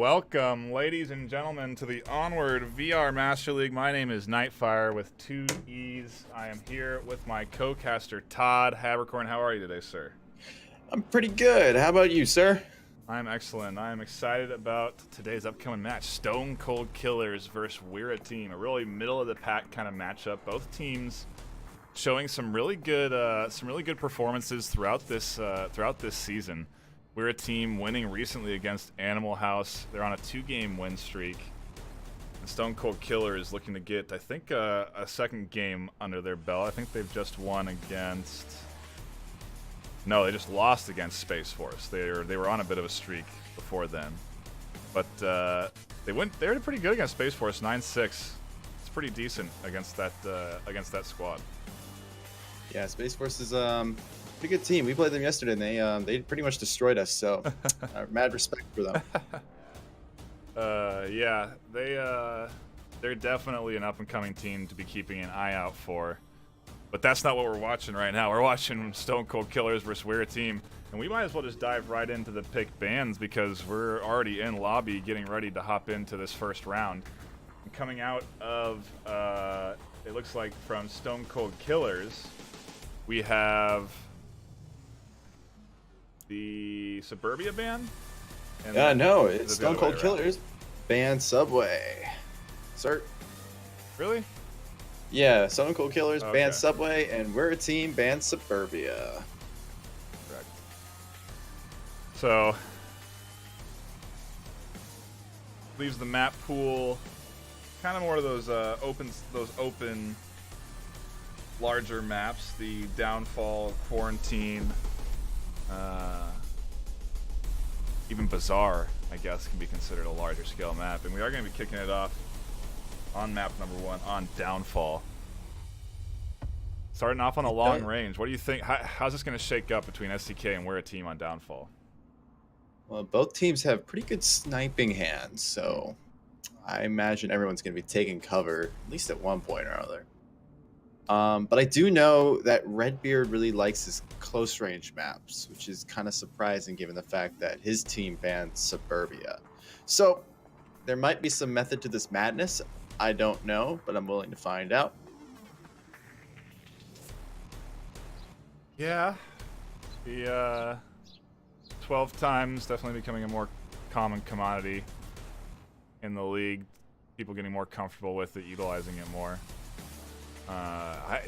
Welcome, ladies and gentlemen, to the Onward VR Master League. My name is NightFiree with 2 E's. I am here with my co-caster, Todd Habercorn. How are you today, sir? I'm pretty good. How about you, sir? I'm excellent. I am excited about today's upcoming match. Stone Cold Killers versus We're Team. A really middle-of-the-pack kind of matchup. Both teams showing some really good performances throughout this season. We're Team winning recently against Animal House. They're on a 2-game win streak. And Stone Cold Killers looking to get, I think, a second game under their belt. I think they've just won against... No, they just lost against Space Force. They were on a bit of a streak before then. But they were pretty good against Space Force, 9-6. It's pretty decent against that squad. Yeah, Space Force is pretty good team. We played them yesterday, and they pretty much destroyed us. So, mad respect for them. Yeah, they're definitely an up-and-coming team to be keeping an eye out for. But that's not what we're watching right now. We're watching Stone Cold Killers versus We're Team, and we might as well just dive right into the pick bans because we're already in lobby, getting ready to hop into this first round. And coming out of, it looks like from Stone Cold Killers, we have the Suburbia ban? No, it's Stone Cold Killers ban Subway. Sir? Really? Yeah, Stone Cold Killers Okay. ban Subway, and We're Team ban Suburbia. Correct. So, leaves the map pool kind of more of those open larger maps. The Downfall, Quarantine, even Bazaar, I guess, can be considered a larger scale map. And we are going to be kicking it off on map number 1 on Downfall. Starting off on a long range. What do you think? How's this going to shake up between SCK and We're Team on Downfall? Well, both teams have pretty good sniping hands, so I imagine everyone's going to be taking cover, at least at one point or other. But I do know that Redbeard really likes his close range maps, which is kind of surprising given the fact that his team banned Suburbia. So there might be some method to this madness. I don't know, but I'm willing to find out. Yeah, the 12 times definitely becoming a more common commodity in the league. People getting more comfortable with it, utilizing it more. I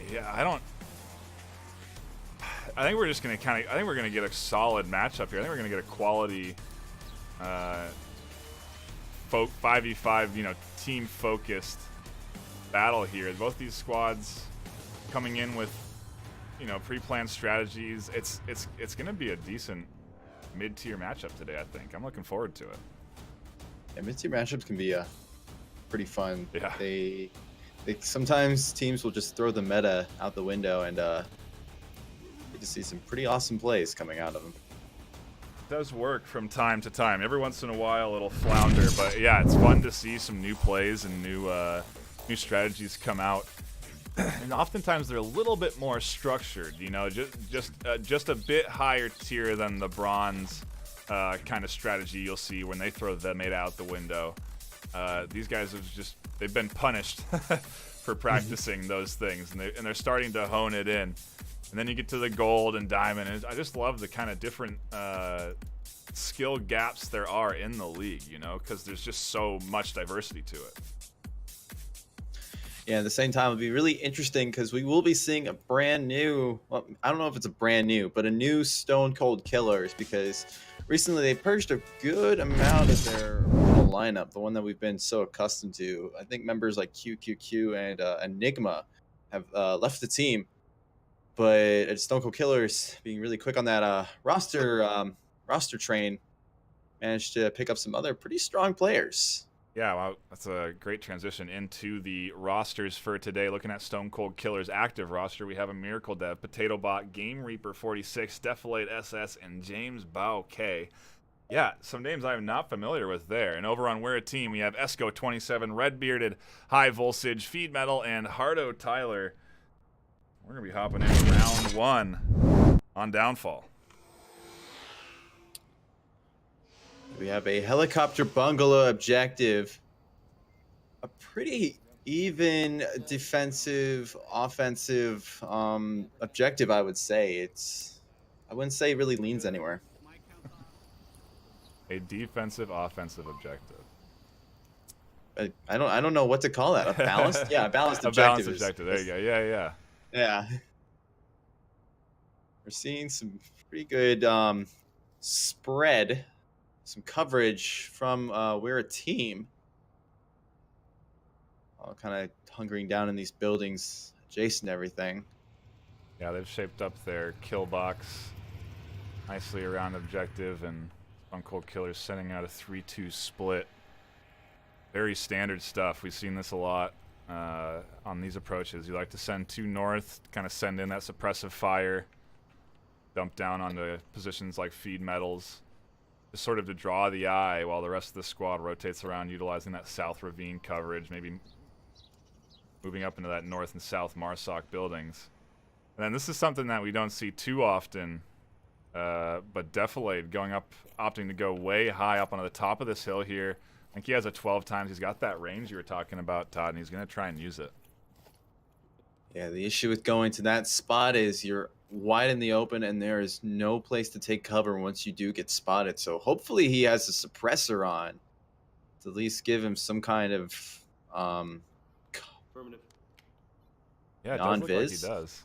think we're just gonna I think we're gonna get a solid matchup here. I think we're gonna get a quality 5v5, team focused battle here. Both these squads coming in with, pre-planned strategies. It's gonna be a decent mid-tier matchup today. I think I'm looking forward to it. Yeah, mid-tier matchups can be pretty fun. Yeah. They sometimes teams will just throw the meta out the window, and you just see some pretty awesome plays coming out of them. It does work from time to time. Every once in a while it'll flounder, but yeah, it's fun to see some new plays and new strategies come out. And oftentimes they're a little bit more structured, just a bit higher tier than the bronze kind of strategy you'll see when they throw the meta out the window. These guys they've been punished for practicing those things, and they're starting to hone it in. And then you get to the gold and diamond, and I just love the kind of different skill gaps there are in the league, because there's just so much diversity to it. Yeah, at the same time, it'll be really interesting because we will be seeing a brand new, well, I don't know if it's a brand new, but a new Stone Cold Killers, because recently they purged a good amount of their lineup, the one that we've been so accustomed to. I think members like QQQ and Enigma have left the team, but Stone Cold Killers, being really quick on that roster train, managed to pick up some other pretty strong players. Yeah, well, that's a great transition into the rosters for today. Looking at Stone Cold Killers' active roster, we have a Miracle Dev, Potato Bot, Game Reaper 46, Defilate SS, and James Bao K. Yeah, some names I'm not familiar with there. And over on We're Team, we have Esco 27, Red Bearded, High Voltage, Feed Metal, and Hardo Tyler. We're going to be hopping in round 1 on Downfall. We have a helicopter bungalow objective. A pretty even defensive, offensive objective, I would say. I wouldn't say it really leans anywhere. A defensive, offensive objective. I don't know what to call that. A balanced? Yeah, a balanced objective. A balanced objective. There you go. Yeah. Yeah. We're seeing some pretty good spread, some coverage from We're a Team. All kind of hunkering down in these buildings adjacent to everything. Yeah, they've shaped up their kill box nicely around objective, and Stone Cold Killers sending out a 3-2 split. Very standard stuff. We've seen this a lot on these approaches. You like to send 2 north, kind of send in that suppressive fire, dump down onto positions like feed metals, just sort of to draw the eye while the rest of the squad rotates around, utilizing that south ravine coverage, maybe moving up into that north and south Marsoc buildings. And then this is something that we don't see too often, but Defilade going up, opting to go way high up onto the top of this hill here. I think he has a 12 times. He's got that range you were talking about, Todd, and he's going to try and use it. Yeah, the issue with going to that spot is you're wide in the open, and there is no place to take cover once you do get spotted. So hopefully he has a suppressor on to at least give him some kind of yeah, it does look like he does.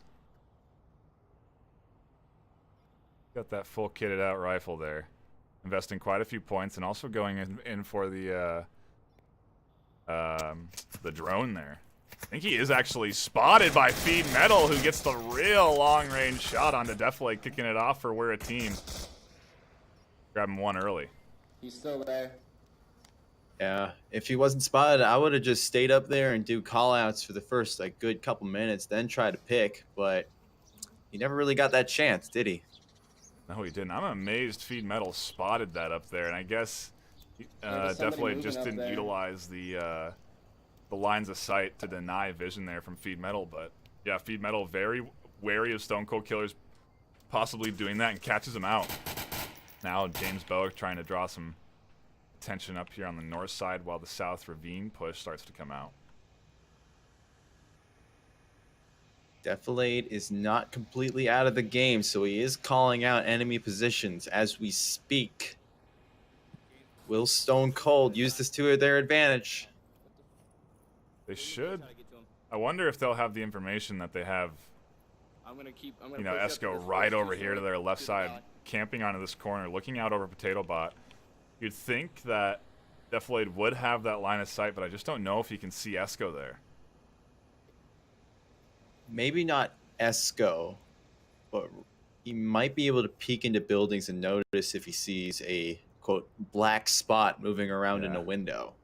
Got that full kitted out rifle there. Investing quite a few points and also going in for the drone there. I think he is actually spotted by Feed Metal, who gets the real long-range shot onto Defilade, kicking it off for We're a Team. Grab him one early. He's still there. Yeah, if he wasn't spotted, I would have just stayed up there and do call-outs for the first good couple minutes, then try to pick, but he never really got that chance, did he? No, he didn't. I'm amazed Feed Metal spotted that up there, and I guess Defilade just didn't utilize the lines of sight to deny vision there from Feed Metal. But yeah, Feed Metal very wary of Stone Cold Killers possibly doing that and catches him out. Now James Bowick trying to draw some attention up here on the north side while the south ravine push starts to come out. Defilade is not completely out of the game, so he is calling out enemy positions as we speak. Will Stone Cold use this to their advantage? They should. I wonder if they'll have the information that they have, you know, Esco right over here to their left side, camping onto this corner, looking out over Potato Bot. You'd think that Defilade would have that line of sight, but I just don't know if he can see Esco there. Maybe not Esco, but he might be able to peek into buildings and notice if he sees a, quote, black spot moving around in a window.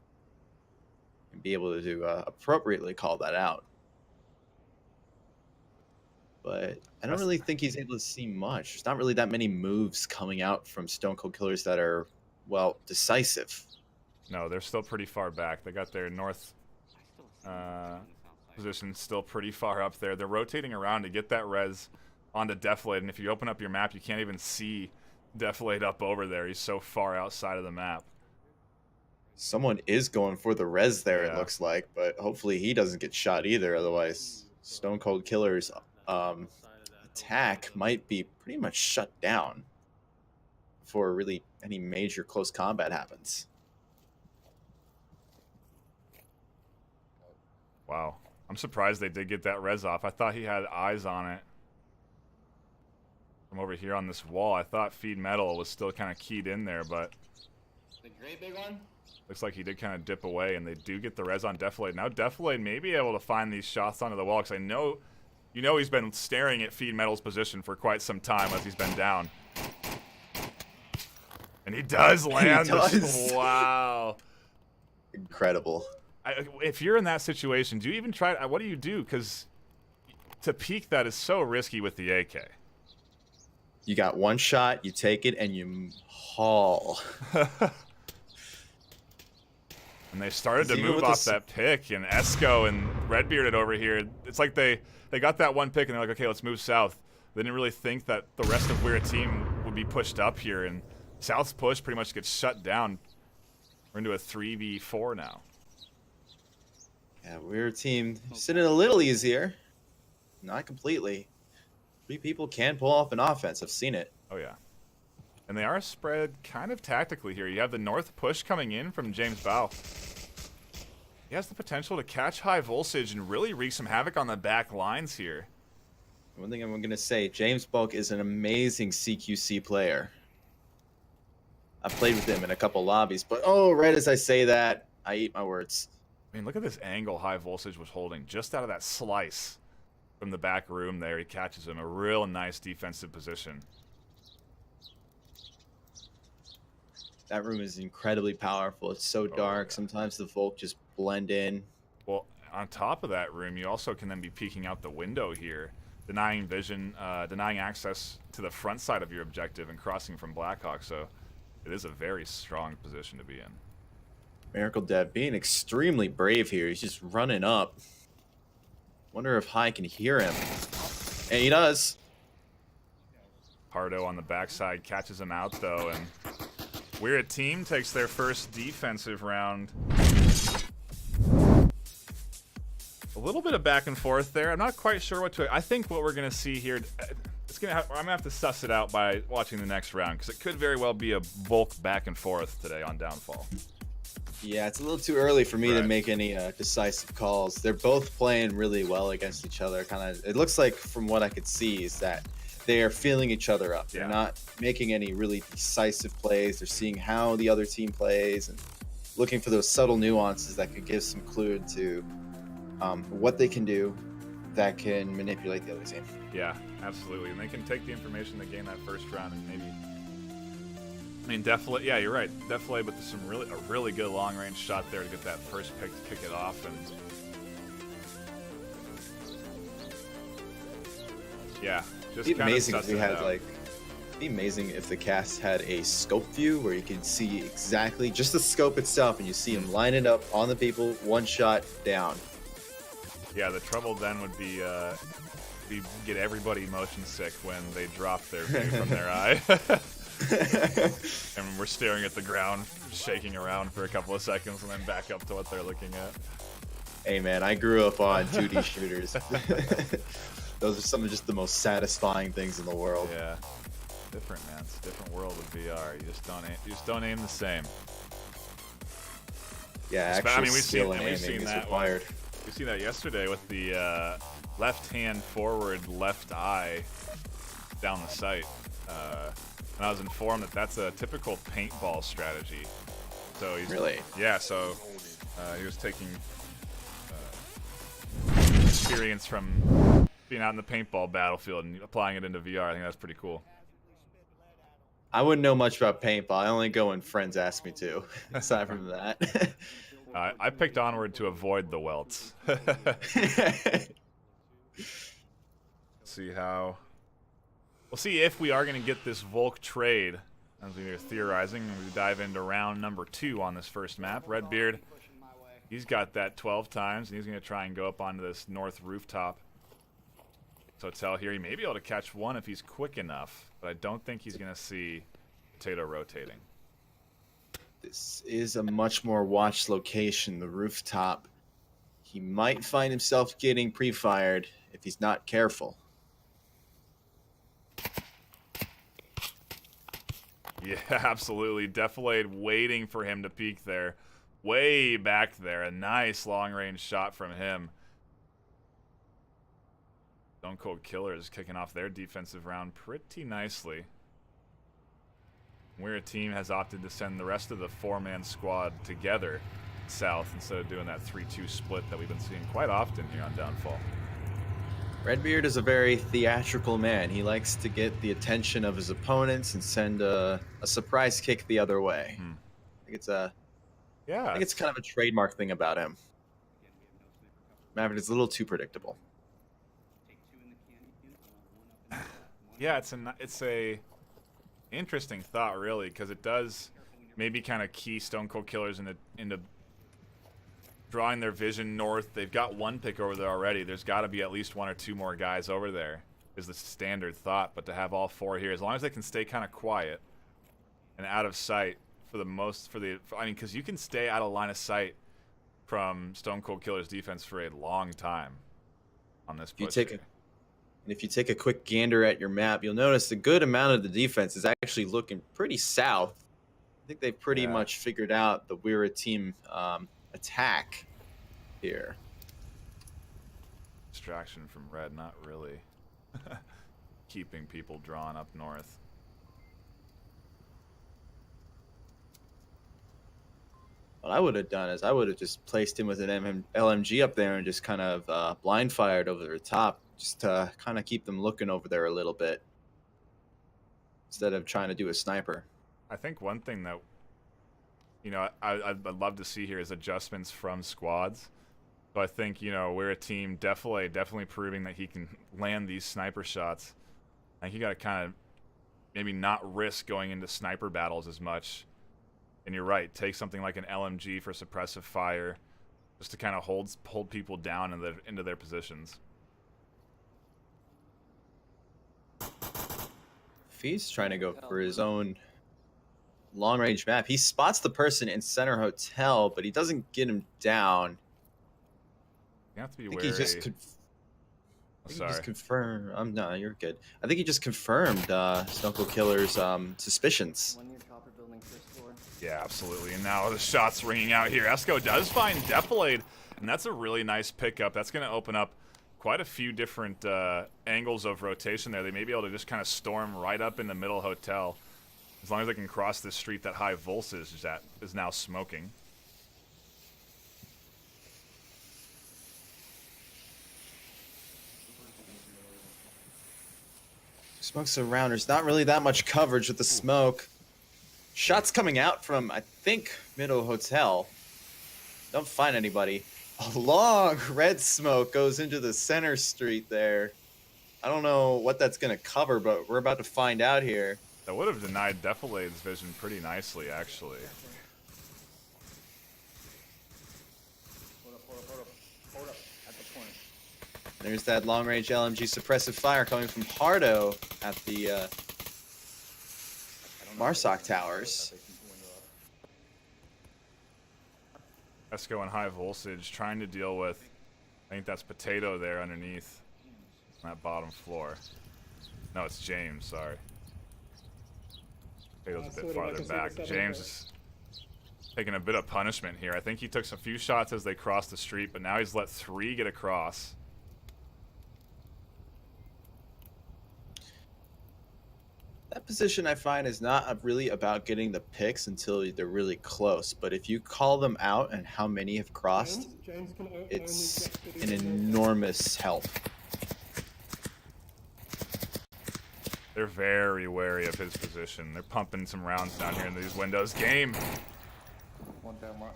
And be able to appropriately call that out. But I don't really think he's able to see much. There's not really that many moves coming out from Stone Cold Killers that are, well, decisive. No, they're still pretty far back. They got their north position still pretty far up there. They're rotating around to get that res onto Defilade, and if you open up your map, you can't even see Defilade up over there. He's so far outside of the map. Someone is going for the res there, it looks like, but hopefully he doesn't get shot either. Otherwise, Stone Cold Killer's attack might be pretty much shut down before really any major close combat happens. Wow. I'm surprised they did get that res off. I thought he had eyes on it from over here on this wall. I thought Feed Metal was still kind of keyed in there, but The great big one? Looks like he did kind of dip away, and they do get the res on Defilade. Now Defilade may be able to find these shots onto the wall, because I know, you know, he's been staring at Feed Metal's position for quite some time as he's been down. And he does land. He does. Wow. Incredible. If you're in that situation, do you even try? What do you do? Because to peek that is so risky with the AK. You got one shot, you take it, and you haul. And they started to move off that pick, and Esco and Redbearded over here, it's like they got that one pick, and they're like, okay, let's move south. They didn't really think that the rest of We're a Team would be pushed up here, and South's push pretty much gets shut down. We're into a 3v4 now. Yeah, we're team sitting a little easier. Not completely. 3 people can pull off an offense. I've seen it. Oh, yeah. And they are spread kind of tactically here. You have the north push coming in from James Bow. He has the potential to catch high voltage and really wreak some havoc on the back lines here. One thing I'm going to say, James Bulk is an amazing CQC player. I've played with him in a couple lobbies, but right as I say that, I eat my words. I mean, look at this angle high voltage was holding just out of that slice from the back room there. He catches him. A real nice defensive position. That room is incredibly powerful. It's so dark. Yeah. Sometimes the Volk just blend in. Well, on top of that room, you also can then be peeking out the window here, denying vision, denying access to the front side of your objective and crossing from Blackhawk. So it is a very strong position to be in. Miracle Dev being extremely brave here. He's just running up. Wonder if High can hear him. And he does. Pardo on the backside catches him out, though, and We're Team takes their first defensive round. A little bit of back and forth there. I'm not quite sure what to. I think what we're gonna see here, I'm gonna have to suss it out by watching the next round because it could very well be a bulk back and forth today on Downfall. Yeah, it's a little too early for me to Right. make any decisive calls. They're both playing really well against each other. It looks like, from what I could see, is that they are feeling each other up. They're Yeah. not making any really decisive plays. They're seeing how the other team plays and looking for those subtle nuances that could give some clue to what they can do that can manipulate the other team. Yeah, absolutely. And they can take the information they gained that first round and maybe. I mean, Deflate. Yeah, you're right. Deflate with a really good long range shot there to get that first pick to kick it off. And yeah, just It'd be kind amazing of if we had it'd be amazing if the cast had a scope view where you could see exactly just the scope itself and you see them line it up on the people, one shot down. Yeah, the trouble then would be you get everybody motion sick when they drop their view from their eye. And we're staring at the ground, shaking around for a couple of seconds, and then back up to what they're looking at. Hey man, I grew up on 2D shooters. Those are some of just the most satisfying things in the world. Yeah, different, man. It's a different world with VR. You just don't aim the same. Yeah, actual I mean, skill and we've aiming seen is that required. We see that yesterday with the left hand forward, left eye down the sight. And I was informed that that's a typical paintball strategy. So he's Really? Yeah. So he was taking experience from being out in the paintball battlefield and applying it into VR. I think that's pretty cool. I wouldn't know much about paintball. I only go when friends ask me to. Aside from that. I picked Onward to avoid the welts. See how. We'll see if we are going to get this Volk trade, as we are theorizing, and we dive into round number 2 on this first map. Redbeard, he's got that 12 times, and he's going to try and go up onto this north rooftop. So tell here, he may be able to catch one if he's quick enough, but I don't think he's going to see Potato rotating. This is a much more watched location, the rooftop. He might find himself getting pre-fired if he's not careful. Yeah, absolutely. Defilade waiting for him to peek there. Way back there. A nice long-range shot from him. Stone Cold Killers kicking off their defensive round pretty nicely. We're Team has opted to send the rest of the 4-man squad together south instead of doing that 3-2 split that we've been seeing quite often here on Downfall. Redbeard is a very theatrical man. He likes to get the attention of his opponents and send a surprise kick the other way. I think it's kind of a trademark thing about him. Maverick is a little too predictable. Yeah, it's a interesting thought, really, because it does maybe kind of key Stone Cold Killers into drawing their vision north. They've got one pick over there already. There's got to be at least 1 or 2 more guys over there, is the standard thought. But to have all 4 here, as long as they can stay kind of quiet and out of sight for the most. I mean, because you can stay out of line of sight from Stone Cold Killer's defense for a long time on this push. If you take a quick gander at your map, you'll notice a good amount of the defense is actually looking pretty south. I think they've pretty much figured out the Weira team attack here. Distraction from red, not really keeping people drawn up north. What I would have done is I would have just placed him with an LMG up there and just kind of blind fired over the top, just to kind of keep them looking over there a little bit instead of trying to do a sniper. I think one thing that, you know, I'd love to see here is adjustments from squads. So I think, you know, we're a team definitely proving that he can land these sniper shots. I think you got to kind of maybe not risk going into sniper battles as much. And you're right, take something like an LMG for suppressive fire, just to kind of hold people down into their positions. If he's trying to go for his own long-range map, he spots the person in center hotel, but he doesn't get him down. You have to be I think wary. he just confirmed. No, you're good. I think he just confirmed Stone Cold Killer's suspicions. Yeah, absolutely. And now the shot's ringing out here. Esco does find Defilade, and that's a really nice pickup. That's going to open up quite a few different angles of rotation there. They may be able to just kind of storm right up in the middle hotel. As long as they can cross this street that high voltage is now smoking. Smoke's around. There's not really that much coverage with the smoke. Shots coming out from, I think, middle hotel. Don't find anybody. A long red smoke goes into the center street there. I don't know what that's going to cover, but we're about to find out here. That would have denied Defilade's vision pretty nicely, actually. Hold up. At the point. There's that long-range LMG suppressive fire coming from Hardo at the Marsoc Towers. Esco and high voltage trying to deal with, I think that's Potato there underneath on that bottom floor. No, it's James, sorry. Potato's a bit farther back. James is taking a bit of punishment here. I think he took some few shots as they crossed the street, but now he's let 3 get across. That position, I find, is not really about getting the picks until they're really close. But if you call them out and how many have crossed, it's an enormous help. They're very wary of his position. They're pumping some rounds down here in these windows. Game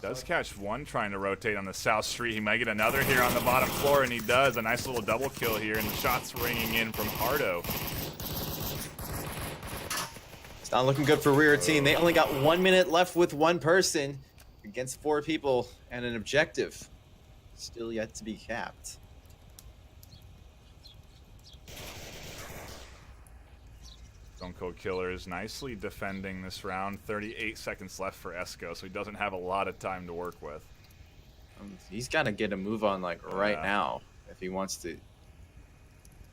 does catch one trying to rotate on the south street. He might get another here on the bottom floor, and he does. A nice little double kill here, and the shots ringing in from Hardo. It's not looking good for Rear Team. They only got 1 minute left with one person against 4 people and an objective still yet to be capped. Stone Cold Killer is nicely defending this round. 38 seconds left for Esco, so he doesn't have a lot of time to work with. He's got to get a move on like right now if he wants to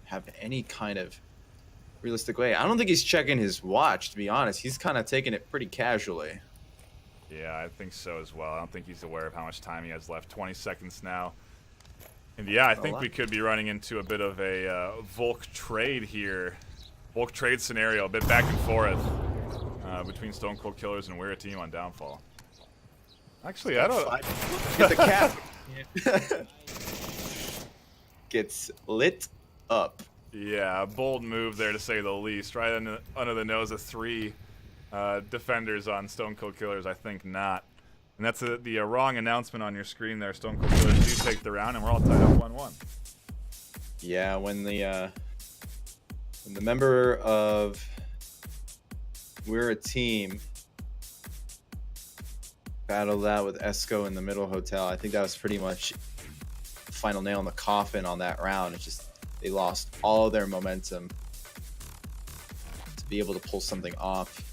have any kind of realistic way. I don't think he's checking his watch, to be honest. He's kind of taking it pretty casually. Yeah, I think so as well. I don't think he's aware of how much time he has left. 20 seconds now. And yeah, I think we could be running into a bit of a Volk trade here. Volk trade scenario, a bit back and forth between Stone Cold Killers and Weira Team on Downfall. Actually, I don't... Get the cap. Gets lit up. Yeah, a bold move there to say the least. Right under the nose of 3 defenders on Stone Cold Killers. I think not. And that's the wrong announcement on your screen there. Stone Cold Killers do take the round, and we're all tied up 1-1. Yeah, when the member of We're a Team battled out with Esco in the middle hotel, I think that was pretty much the final nail in the coffin on that round. It's just they lost all their momentum to be able to pull something off.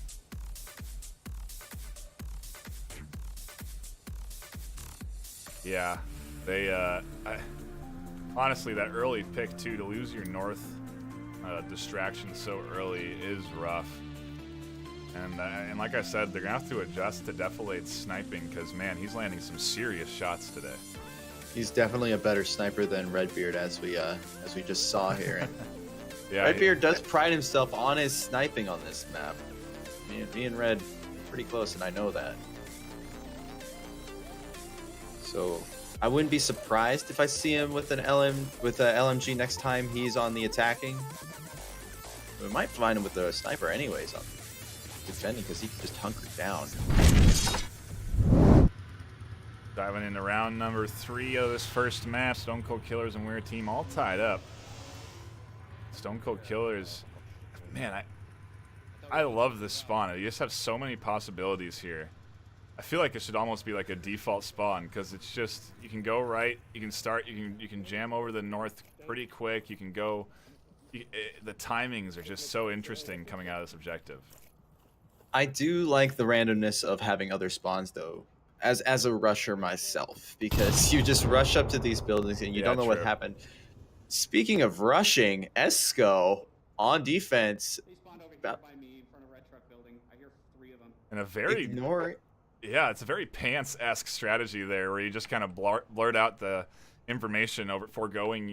Yeah, they honestly, that early pick too, to lose your north distraction so early is rough. And like I said, they're gonna have to adjust to Deflate's sniping because man, he's landing some serious shots today. He's definitely a better sniper than Redbeard, as we just saw here. And Yeah, Redbeard does pride himself on his sniping on this map. Me and Red are pretty close, and I know that. So I wouldn't be surprised if I see him with an LMG next time he's on the attacking. We might find him with a sniper anyways on defending because he can just hunker down. Diving into round number 3 of this first match, Stone Cold Killers and Weird Team all tied up. Stone Cold Killers, man, I love this spawn. You just have so many possibilities here. I feel like it should almost be like a default spawn because it's just, you can go right, you can start, you can jam over the north pretty quick, you can go, the timings are just so interesting coming out of this objective. I do like the randomness of having other spawns though, as a rusher myself, because you just rush up to these buildings and you don't know what happened. Speaking of rushing, Esco on defense. They spawned over here by me in front of Red Truck building. I hear 3 of them. And a very, yeah, it's a very Pants-esque strategy there where you just kind of blurt out the information over foregoing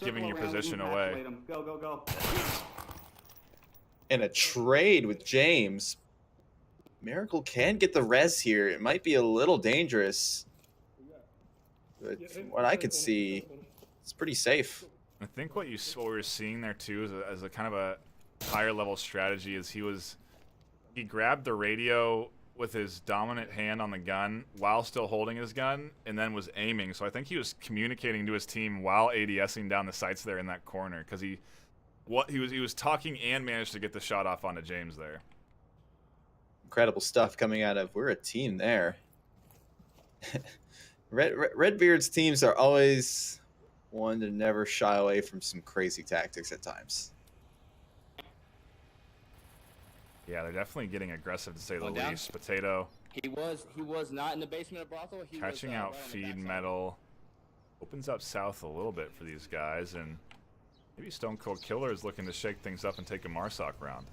giving your position away. Go, go, go. And a trade with James. Miracle can get the res here. It might be a little dangerous, but from what I could see, it's pretty safe. I think what we were seeing there too as a kind of a higher level strategy is he grabbed the radio with his dominant hand on the gun while still holding his gun and then was aiming. So I think he was communicating to his team while ADSing down the sights there in that corner because he was talking and managed to get the shot off onto James there. Incredible stuff coming out of, we're a team there. Redbeard's teams are always one to never shy away from some crazy tactics at times. Yeah, they're definitely getting aggressive to say the Down. least. Potato He was not in the basement of brothel. He catching was, out right on the feed backside. metal. Opens up south a little bit for these guys, and maybe Stone Cold Killer is looking to shake things up and take a Marsoc round.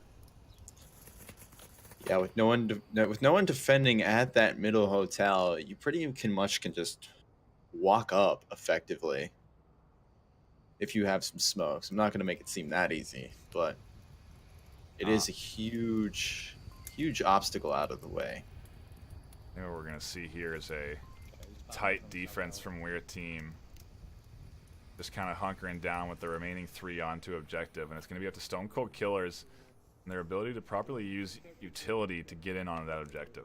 Yeah, with no one defending at that middle hotel, you pretty much can just walk up effectively if you have some smokes. I'm not going to make it seem that easy, but it is a huge obstacle out of the way. I think what we're going to see here is a tight defense from Weird Team. Just kind of hunkering down with the remaining 3 onto objective, and it's going to be up to Stone Cold Killers and their ability to properly use utility to get in on that objective.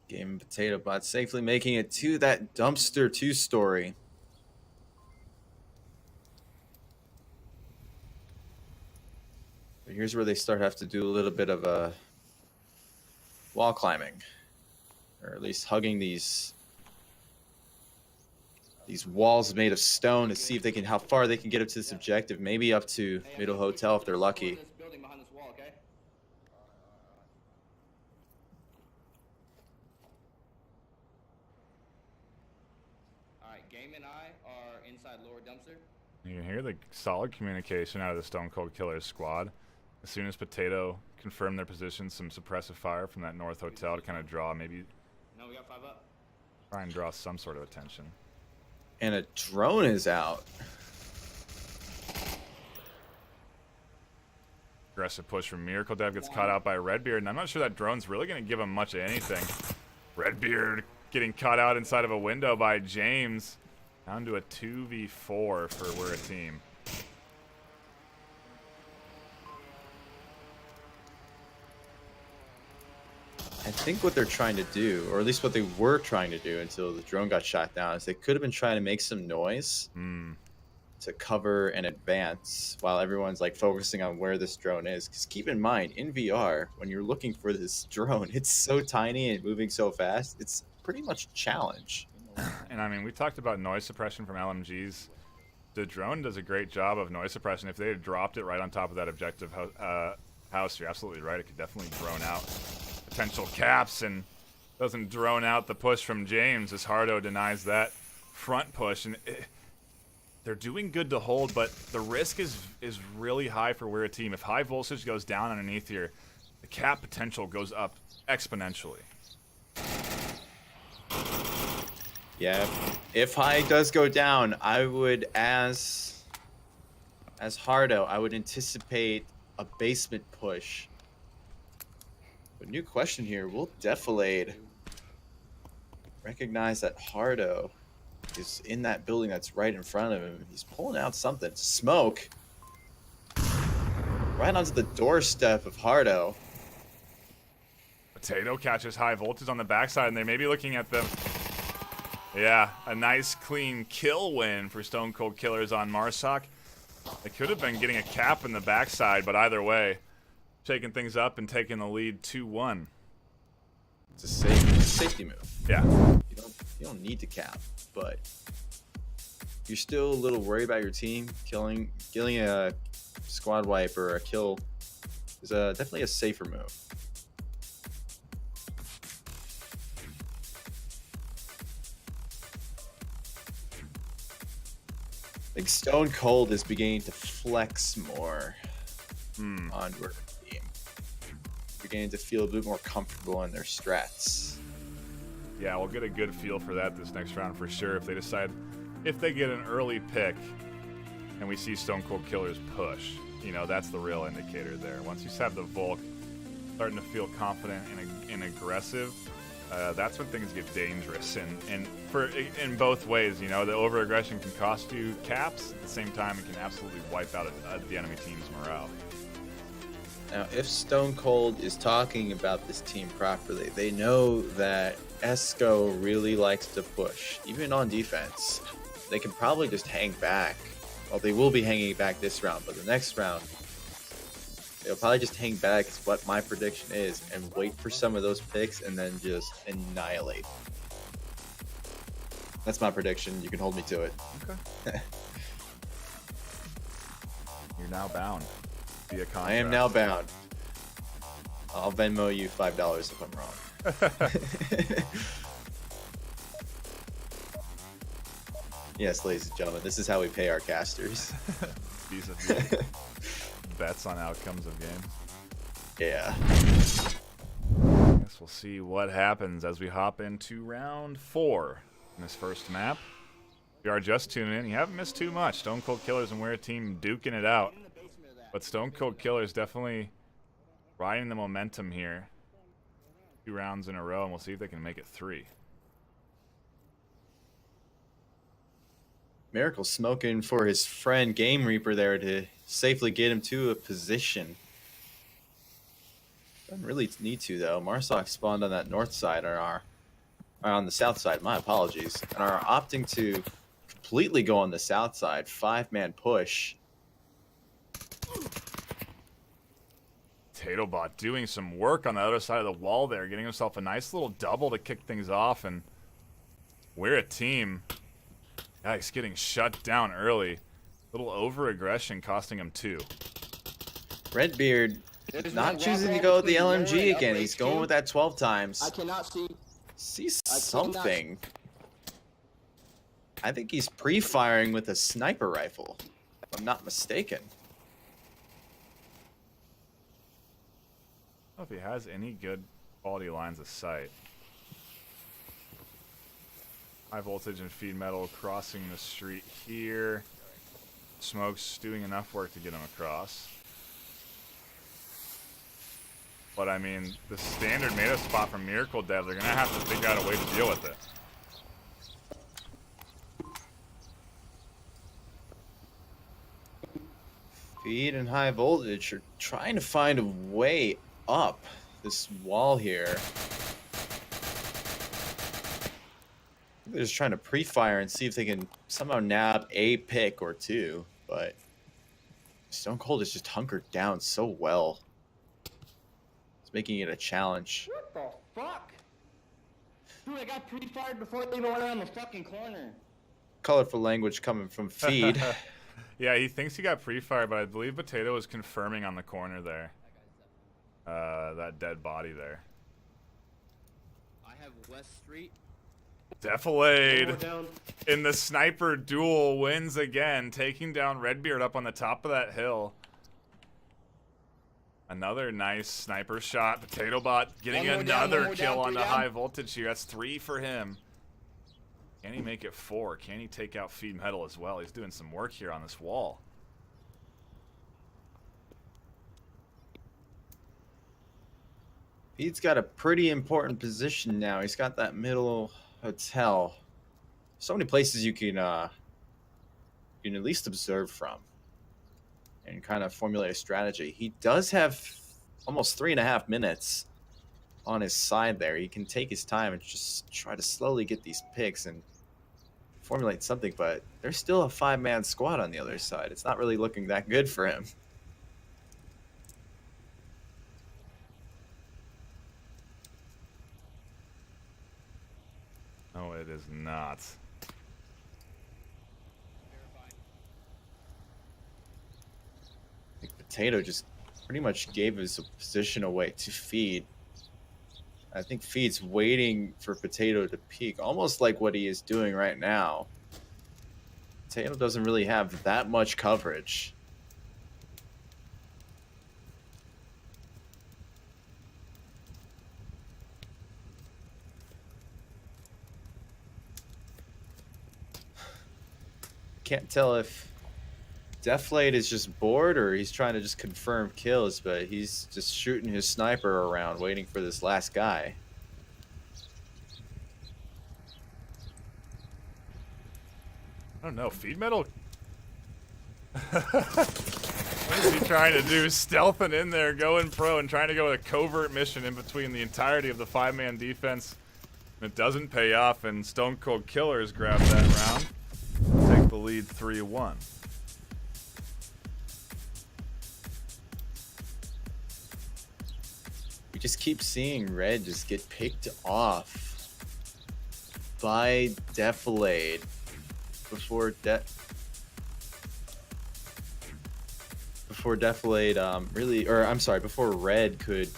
Game and Potato Bot safely making it to that dumpster 2 story. But here's where they have to do a little bit of a wall climbing, or at least hugging these walls made of stone to see if they can, how far they can get up to this objective. Maybe up to Middle Hotel if they're lucky. This building behind this wall, okay? All right, Game and I are inside lower dumpster. You can hear the solid communication out of the Stone Cold Killers squad. As soon as Potato confirmed their position, some suppressive fire from that north hotel to kind of draw, maybe No, we got 5 up. try and draw some sort of attention. And a drone is out. Aggressive push from Miracle Dev gets caught out by Redbeard, and I'm not sure that drone's really going to give him much of anything. Redbeard getting caught out inside of a window by James. Down to a 2v4 for We're a Team. I think what they're trying to do, or at least what they were trying to do until the drone got shot down, is they could have been trying to make some noise to cover and advance while everyone's like focusing on where this drone is. Because keep in mind, in VR, when you're looking for this drone, it's so tiny and moving so fast, it's pretty much a challenge. And I mean, we talked about noise suppression from LMGs. The drone does a great job of noise suppression. If they had dropped it right on top of that objective house, you're absolutely right. It could definitely drone out potential caps, and Doesn't drone out the push from James as Hardo denies that front push. And they're doing good to hold, but the risk is really high for We're a Team. If high voltage goes down underneath here, the cap potential goes up exponentially. Yeah, if high does go down, I would, as Hardo, I would anticipate a basement push. But new question here, will Defilade recognize that Hardo is in that building that's right in front of him? He's pulling out something. Smoke. Right onto the doorstep of Hardo. Potato catches high voltage on the backside, and they may be looking at them. Yeah, a nice clean kill win for Stone Cold Killers on Marsoc. They could have been getting a cap in the backside, but either way, taking things up and taking the lead 2-1. It's a safety move. Yeah. You don't need to cap, but you're still a little worried about your team. Killing a squad wipe or a kill is definitely a safer move. I think Stone Cold is beginning to flex more onward team. Beginning to feel a bit more comfortable in their strats. Yeah, we'll get a good feel for that this next round for sure. If they get an early pick and we see Stone Cold Killers push, you know, that's the real indicator there. Once you have the Volk starting to feel confident and aggressive, that's when things get dangerous. And in both ways, you know, the over-aggression can cost you caps. At the same time, it can absolutely wipe out the enemy team's morale. Now, if Stone Cold is talking about this team properly, they know that Esco really likes to push, even on defense. They can probably just hang back. Well, they will be hanging back this round, but the next round, they'll probably just hang back, is what my prediction is, and wait for some of those picks and then just annihilate. That's my prediction. You can hold me to it. Okay. You're now bound via contract. I am now bound. I'll Venmo you $5 if I'm wrong. Yes, ladies and gentlemen, this is how we pay our casters. These bets on outcomes of games. Yeah. I guess we'll see what happens as we hop into round 4 in this first map. If you are just tuning in, you haven't missed too much. Stone Cold Killers and We're a Team duking it out. But Stone Cold Killers definitely riding the momentum here. 2 rounds in a row, and we'll see if they can make it 3. Miracle smoking for his friend Game Reaper there to safely get him to a position. Doesn't really need to though. Marsoc spawned on that north side, or on the south side. My apologies, and are opting to completely go on the south side. 5-man push. TatoBot doing some work on the other side of the wall there, getting himself a nice little double to kick things off, and We're a Team. Yeah, he's getting shut down early. Little over-aggression costing him 2. Redbeard not choosing to go with the LMG again. He's going with that 12 times. I cannot see. Sees something. I think he's pre-firing with a sniper rifle, if I'm not mistaken. I don't know if he has any good quality lines of sight. High voltage and feed metal crossing the street here. Smoke's doing enough work to get him across. But I mean, the standard meta spot from Miracle Dev, they're gonna have to figure out a way to deal with it. Feed and high voltage are trying to find a way up this wall here. They're just trying to pre-fire and see if they can somehow nab a pick or 2, but Stone Cold is just hunkered down so well. It's making it a challenge. What the fuck? Dude, I got pre-fired before they even went around the fucking corner. Colorful language coming from Feed. Yeah, he thinks he got pre-fired, but I believe Potato was confirming on the corner there. That dead body there. I I have West Street. Defilade in the sniper duel wins again, taking down Redbeard up on the top of that hill. Another nice sniper shot. Potato Bot getting One more down, another one more kill down, on the three down. high voltage here. That's 3 for him. Can he make it 4? Can he take out Feed Metal as well? He's doing some work here on this wall. He's got a pretty important position now. He's got that middle hotel. So many places you can at least observe from and kind of formulate a strategy. He does have almost 3.5 minutes on his side there. He can take his time and just try to slowly get these picks and formulate something, but there's still a 5-man squad on the other side. It's not really looking that good for him. No, it is not. I think Potato just pretty much gave his position away to Feed. I think Feed's waiting for Potato to peek, almost like what he is doing right now. Potato doesn't really have that much coverage. Can't tell if Deflate is just bored or he's trying to just confirm kills, but he's just shooting his sniper around, waiting for this last guy. I don't know. Feed Metal. What is he trying to do? Stealthing in there, going pro, and trying to go with a covert mission in between the entirety of the 5-man defense. It doesn't pay off, and Stone Cold Killers grab that round. Take the lead 3-1. We just keep seeing Red just get picked off by Defilade before Defilade really, or I'm sorry, before Red could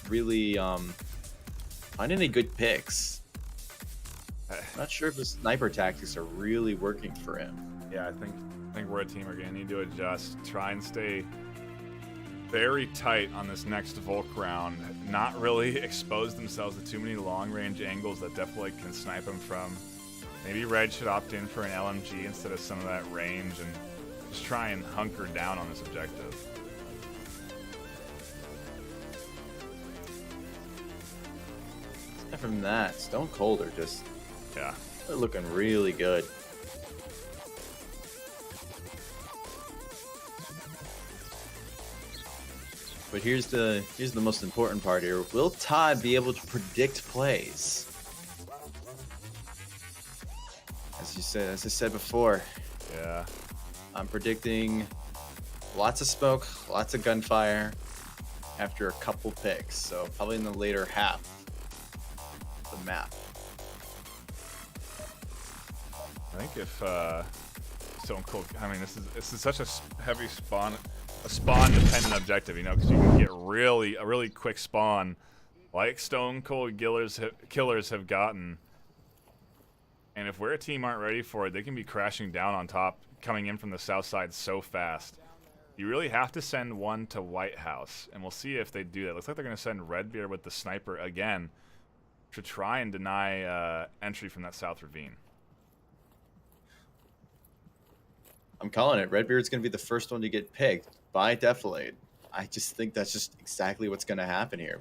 really find any good picks. Not sure if the sniper tactics are really working for him. Yeah, I think we're a team. We're gonna need to adjust, try and stay very tight on this next Volk round. Not really expose themselves to too many long-range angles that Defilade can snipe them from. Maybe Red should opt in for an LMG instead of some of that range and just try and hunker down on this objective. Aside from that, Stone Cold are just Yeah. they're looking really good. But here's the most important part here. Will Todd be able to predict plays? As I said before, Yeah. I'm predicting lots of smoke, lots of gunfire after a couple picks. So probably in the later half of the map. I think if Stone Cold, I mean, this is such a heavy spawn dependent objective, you know, because you can get a really quick spawn, like Stone Cold Killers have gotten. And if we're a team aren't ready for it, they can be crashing down on top, coming in from the south side so fast. You really have to send one to White House, and we'll see if they do that. Looks like they're going to send Redbeard with the sniper again to try and deny entry from that south ravine. I'm calling it. Redbeard's going to be the first one to get picked by Defilade. I just think that's just exactly what's going to happen here.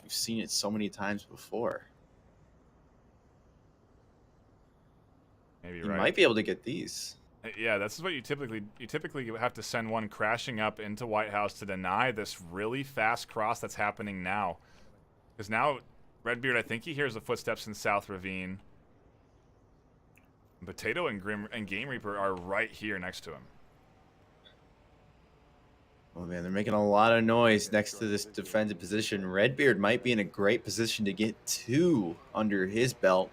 We've seen it so many times before. Maybe You right. might be able to get these. Yeah, this is what you typically have to send one crashing up into White House to deny this really fast cross that's happening now. Because now Redbeard, I think he hears the footsteps in South Ravine. Potato and Game Reaper are right here next to him. Oh man, they're making a lot of noise next to this defended position. Redbeard might be in a great position to get 2 under his belt.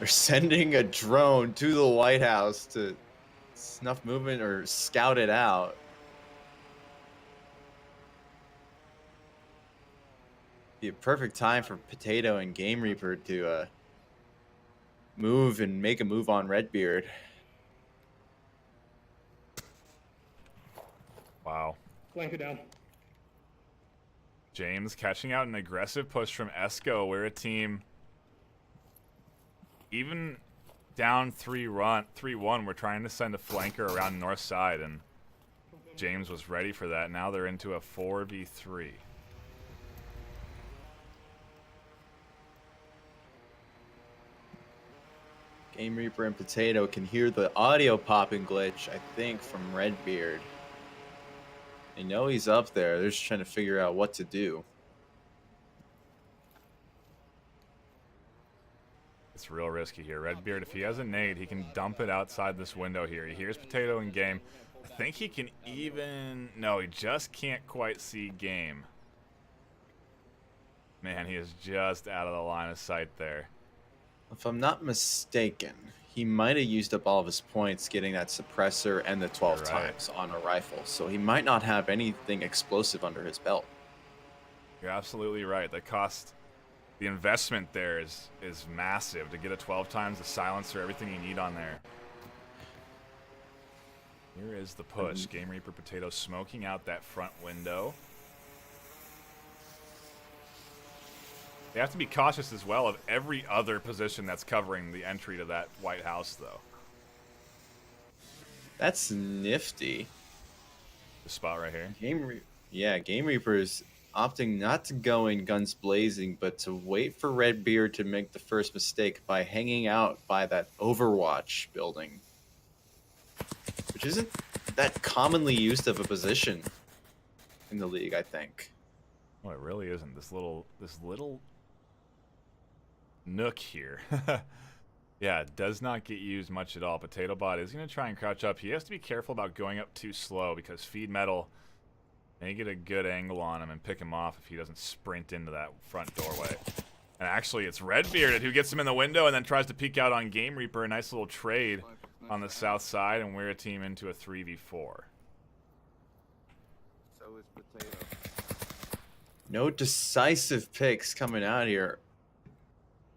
They're sending a drone to the White House to snuff movement or scout it out. Be a perfect time for Potato and Game Reaper to move and make a move on Redbeard. Wow. Flanker down. James catching out an aggressive push from Esco. We're a team even down 3-1. We're trying to send a flanker around north side, and James was ready for that. Now they're into a 4v3. Game Reaper and Potato can hear the audio popping glitch, I think, from Redbeard. They know he's up there. They're just trying to figure out what to do. It's real risky here. Redbeard, if he has a nade, he can dump it outside this window here. He hears Potato in game. I think he can even... No, he just can't quite see game. Man, he is just out of the line of sight there. If I'm not mistaken, he might have used up all of his points getting that suppressor and the 12 You're right. times on a rifle, so he might not have anything explosive under his belt. You're absolutely right. The cost, the investment there is massive to get a 12 times, the silencer, everything you need on there. Here is the push. Game Reaper Potato smoking out that front window. They have to be cautious as well of every other position that's covering the entry to that White House, though. That's nifty. The spot right here. Game Reaper's opting not to go in guns blazing, but to wait for Redbeard to make the first mistake by hanging out by that Overwatch building, which isn't that commonly used of a position in the league, I think. Oh, it really isn't. This little nook here. Yeah, it does not get used much at all. Potato Bot is going to try and crouch up. He has to be careful about going up too slow because Feed Metal may get a good angle on him and pick him off if he doesn't sprint into that front doorway. And actually, it's Redbearded who gets him in the window and then tries to peek out on Game Reaper. A nice little trade on the south side, and we're a team into a 3v4. So is Potato. No decisive picks coming out here.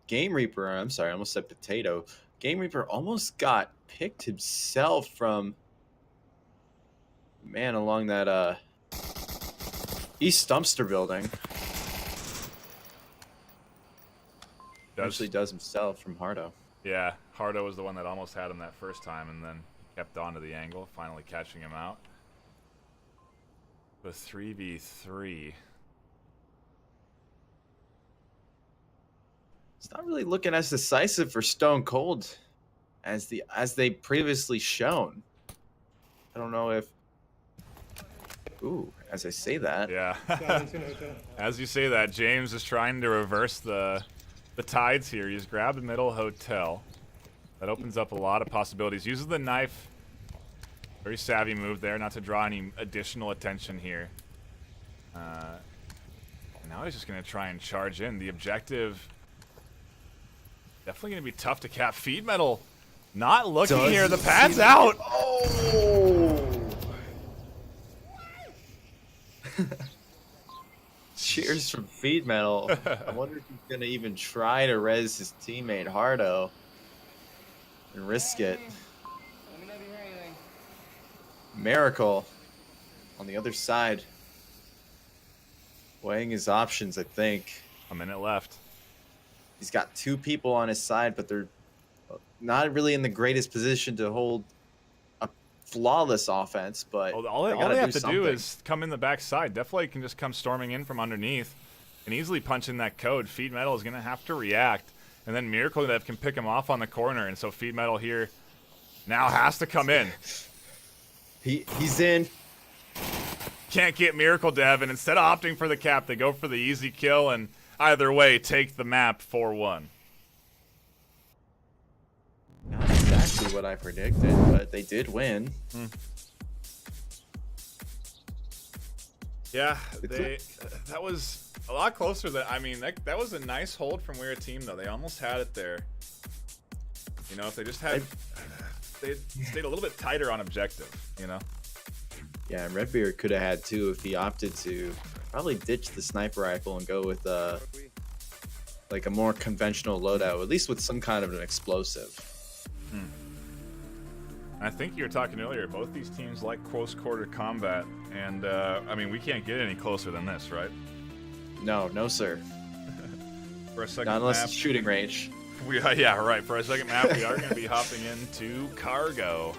Game Reaper, I'm sorry, I almost said Potato. Game Reaper almost got picked himself from man along that East Stumpster building. Actually does himself from Hardo. Yeah, Hardo was the one that almost had him that first time and then kept on to the angle, finally catching him out. The 3v3. It's not really looking as decisive for Stone Cold as they previously shown. I don't know if. Ooh, as I say that. Yeah. As you say that, James is trying to reverse the tides here. He's grabbed the middle hotel. That opens up a lot of possibilities. Uses the knife. Very savvy move there, not to draw any additional attention here. Now he's just going to try and charge in. The objective. Definitely going to be tough to cap. Feed Metal not looking here. The pad's out. Oh! Cheers from Feed Metal. I wonder if he's going to even try to res his teammate Hardo and risk it. Let me know if you hear anything. Miracle on the other side. Weighing his options, I think. A minute left. He's got two people on his side, but they're not really in the greatest position to hold a flawless offense. But All they have to do is come in the backside. Definitely can just come storming in from underneath and easily punch in that code. Feed Metal is going to have to react. And then Miracle Dev can pick him off on the corner. And so Feed Metal here now has to come in. He's in. Can't get Miracle Dev. And instead of opting for the cap, they go for the easy kill. And either way, take the map 4-1. Not exactly what I predicted, but they did win. Yeah, that was a lot closer than, I mean, that was a nice hold from We're a Team, though. They almost had it there. You know, if they just had, they stayed a little bit tighter on objective, you know? Yeah, and Redbeard could have had two if he opted to probably ditch the sniper rifle and go with like a more conventional loadout, at least with some kind of an explosive. I think you were talking earlier, both these teams like close quarter combat, and I mean, we can't get any closer than this, right? No, sir. For a second Not unless map, it's shooting range. yeah, right. For a second map, we are going to be hopping into cargo.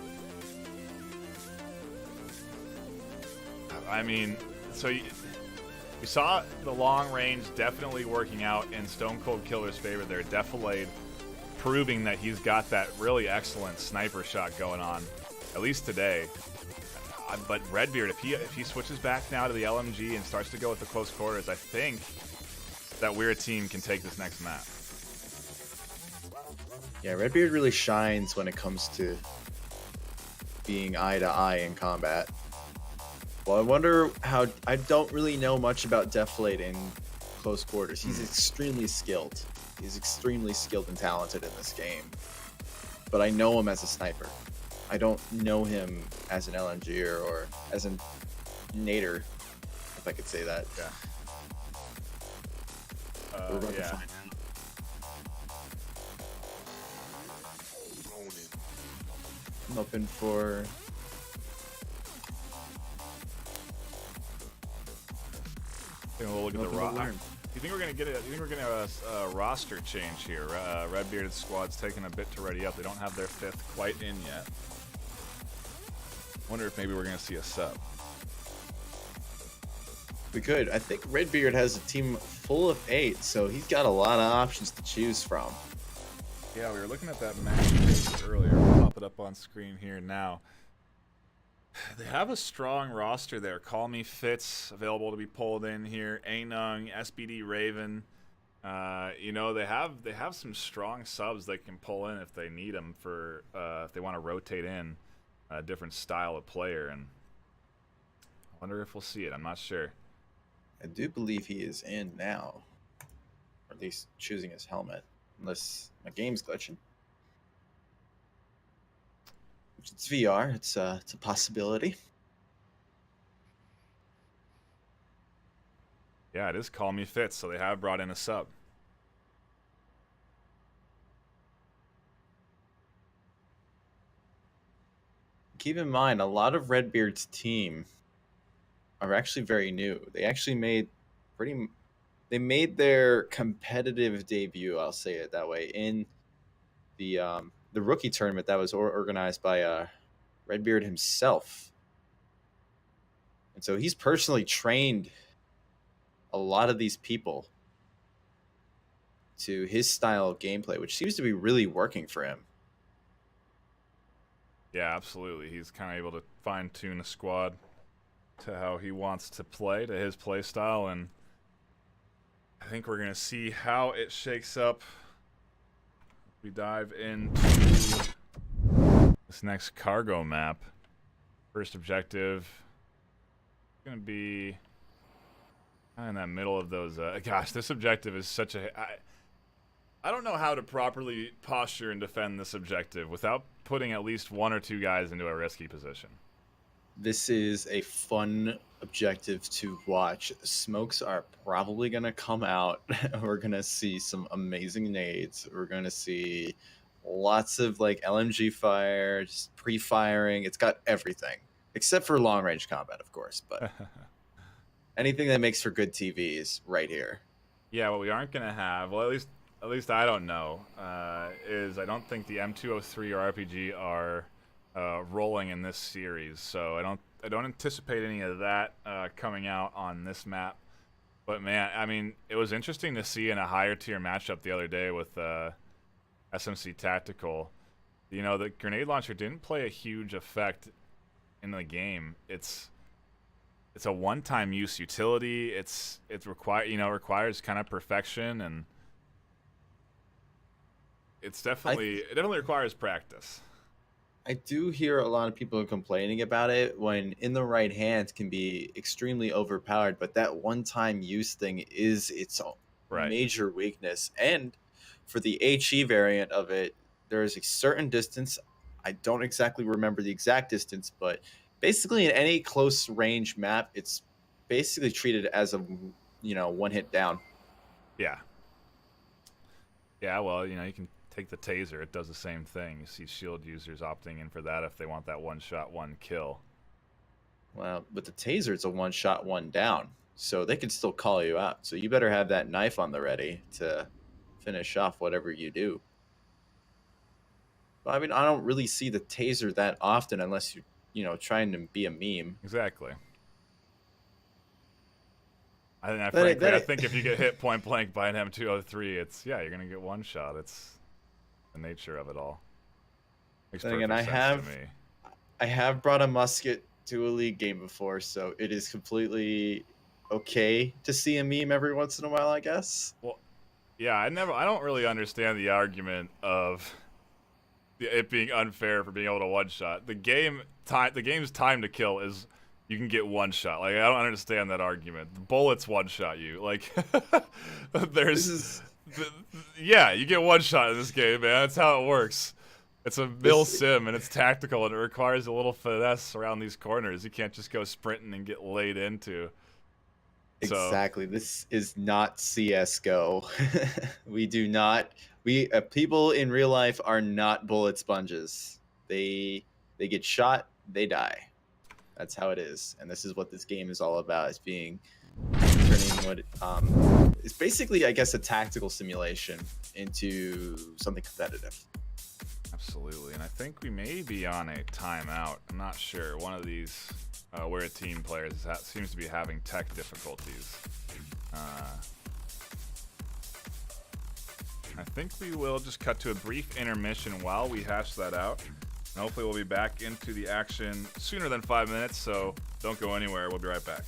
I mean, so you saw the long range definitely working out in Stone Cold Killer's favor there. Defilade proving that he's got that really excellent sniper shot going on, at least today. But Redbeard, if he switches back now to the LMG and starts to go with the close quarters, I think that we're a team can take this next map. Yeah, Redbeard really shines when it comes to being eye to eye in combat. Well, I wonder how. I don't really know much about Defilade in close quarters. He's extremely skilled. He's extremely skilled and talented in this game. But I know him as a sniper. I don't know him as an LMGer or as a nader, if I could say that. Yeah. We're about to Yeah. find out. I'm open for. We'll look at the Open to roster. learn. You think we're gonna get it? You think we're gonna have a roster change here? Red-bearded squad's taking a bit to ready up. They don't have their 5th quite in yet. Wonder if maybe we're gonna see a sub. We could. I think Redbeard has a team full of 8, so he's got a lot of options to choose from. Yeah, we were looking at that match page earlier. We'll pop it up on screen here now. They have a strong roster there. Call Me Fitz available to be pulled in here. Anung, SBD Raven. You know, they have some strong subs they can pull in if they need them for if they want to rotate in a different style of player. And I wonder if we'll see it. I'm not sure. I do believe he is in now, or at least choosing his helmet, unless my game's glitching. Which it's VR. It's a possibility. Yeah, it is Call Me Fitz, so they have brought in a sub. Keep in mind, a lot of Redbeard's team are actually very new. They actually made they made their competitive debut, I'll say it that way, in the rookie tournament that was organized by Redbeard himself. And so he's personally trained a lot of these people to his style of gameplay, which seems to be really working for him. Yeah, absolutely. He's kind of able to fine-tune a squad to how he wants to play, to his play style, and I think we're going to see how it shakes up. We dive into this next cargo map. First objective is going to be in that middle of those. Gosh, this objective is such a. I don't know how to properly posture and defend this objective without putting at least 1 or 2 guys into a risky position. This is a fun objective to watch. Smokes are probably going to come out. We're going to see some amazing nades. We're going to see lots of like LMG fire, just pre-firing. It's got everything except for long range combat, of course, but anything that makes for good TV is right here. Yeah, what we aren't going to have, well, at least I don't know, is I don't think the M203 or RPG are rolling in this series, so I don't anticipate any of that coming out on this map. But man, I mean, it was interesting to see in a higher tier matchup the other day with SMC Tactical. You know, the grenade launcher didn't play a huge effect in the game. It's a one-time use utility. It requires kind of perfection, and it definitely requires practice. I do hear a lot of people complaining about it when in the right hand can be extremely overpowered, but that one-time use thing is its major weakness. And for the HE variant of it, there is a certain distance. I don't exactly remember the exact distance, but basically in any close range map, it's basically treated as a, you know, one hit down. Yeah. Yeah, well, you know, you can take the taser. It does the same thing. You see shield users opting in for that if they want that one shot, one kill. Well, with the taser, it's a one shot, one down. So they can still call you out. So you better have that knife on the ready to finish off whatever you do. But I mean, I don't really see the taser that often unless you're, you know, trying to be a meme. Exactly. I That think if you get hit point blank by an M203, it's, yeah, you're gonna get one shot. It's the nature of it all. Makes Then perfect again, sense to me. I have brought a musket to a league game before, so it is completely okay to see a meme every once in a while, I guess. Well, yeah, I don't really understand the argument of it being unfair for being able to one shot. The game's time to kill is you can get one shot. Like, I don't understand that argument. The bullets one shot you. Like, yeah, you get one shot in this game, man. That's how it works. It's a mill sim, and it's tactical, and it requires a little finesse around these corners. You can't just go sprinting and get laid into. Exactly. This is not CS:GO. We do not. People in real life are not bullet sponges. They get shot, they die. That's how it is, and this is what this game is all about. Is turning what it's basically, I guess, a tactical simulation into something competitive. Absolutely, and I think we may be on a timeout. I'm not sure. One of these We're a Team players seems to be having tech difficulties. I think we will just cut to a brief intermission while we hash that out. And hopefully we'll be back into the action sooner than 5 minutes, so don't go anywhere. We'll be right back.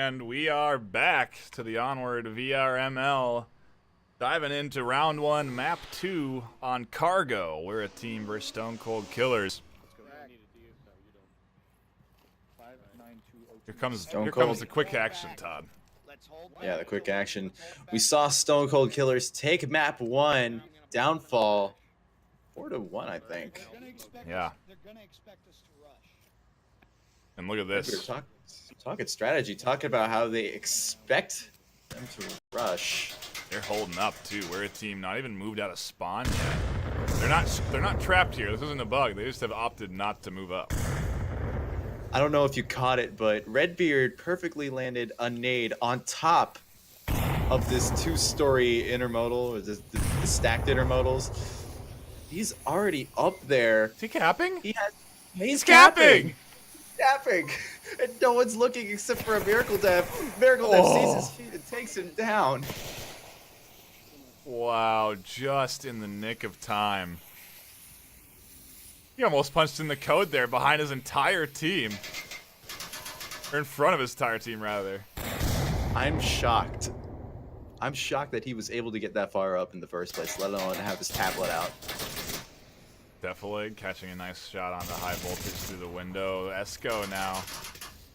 And we are back to the Onward VRML. Diving into round 1, map 2 on Cargo. We're a team versus Stone Cold Killers. Here comes the quick action, Todd. Yeah, the quick action. We saw Stone Cold Killers take map 1, downfall 4-1, I think. Yeah. And look at this. We're talking strategy, talking about how they expect them to rush. They're holding up too. We're a team not even moved out of spawn yet. They're not trapped here. This isn't a bug. They just have opted not to move up. I don't know if you caught it, but Redbeard perfectly landed a nade on top of this 2-story intermodal, or the stacked intermodals. He's already up there. Is he capping? He's capping! Capping! And no one's looking except for a Miracle Dev. Miracle Dev sees his feet and takes him down. Wow, just in the nick of time. He almost punched in the code there behind his entire team. Or in front of his entire team, rather. I'm shocked. I'm shocked that he was able to get that far up in the first place, let alone have his tablet out. Defileg catching a nice shot onto high voltage through the window. Esco now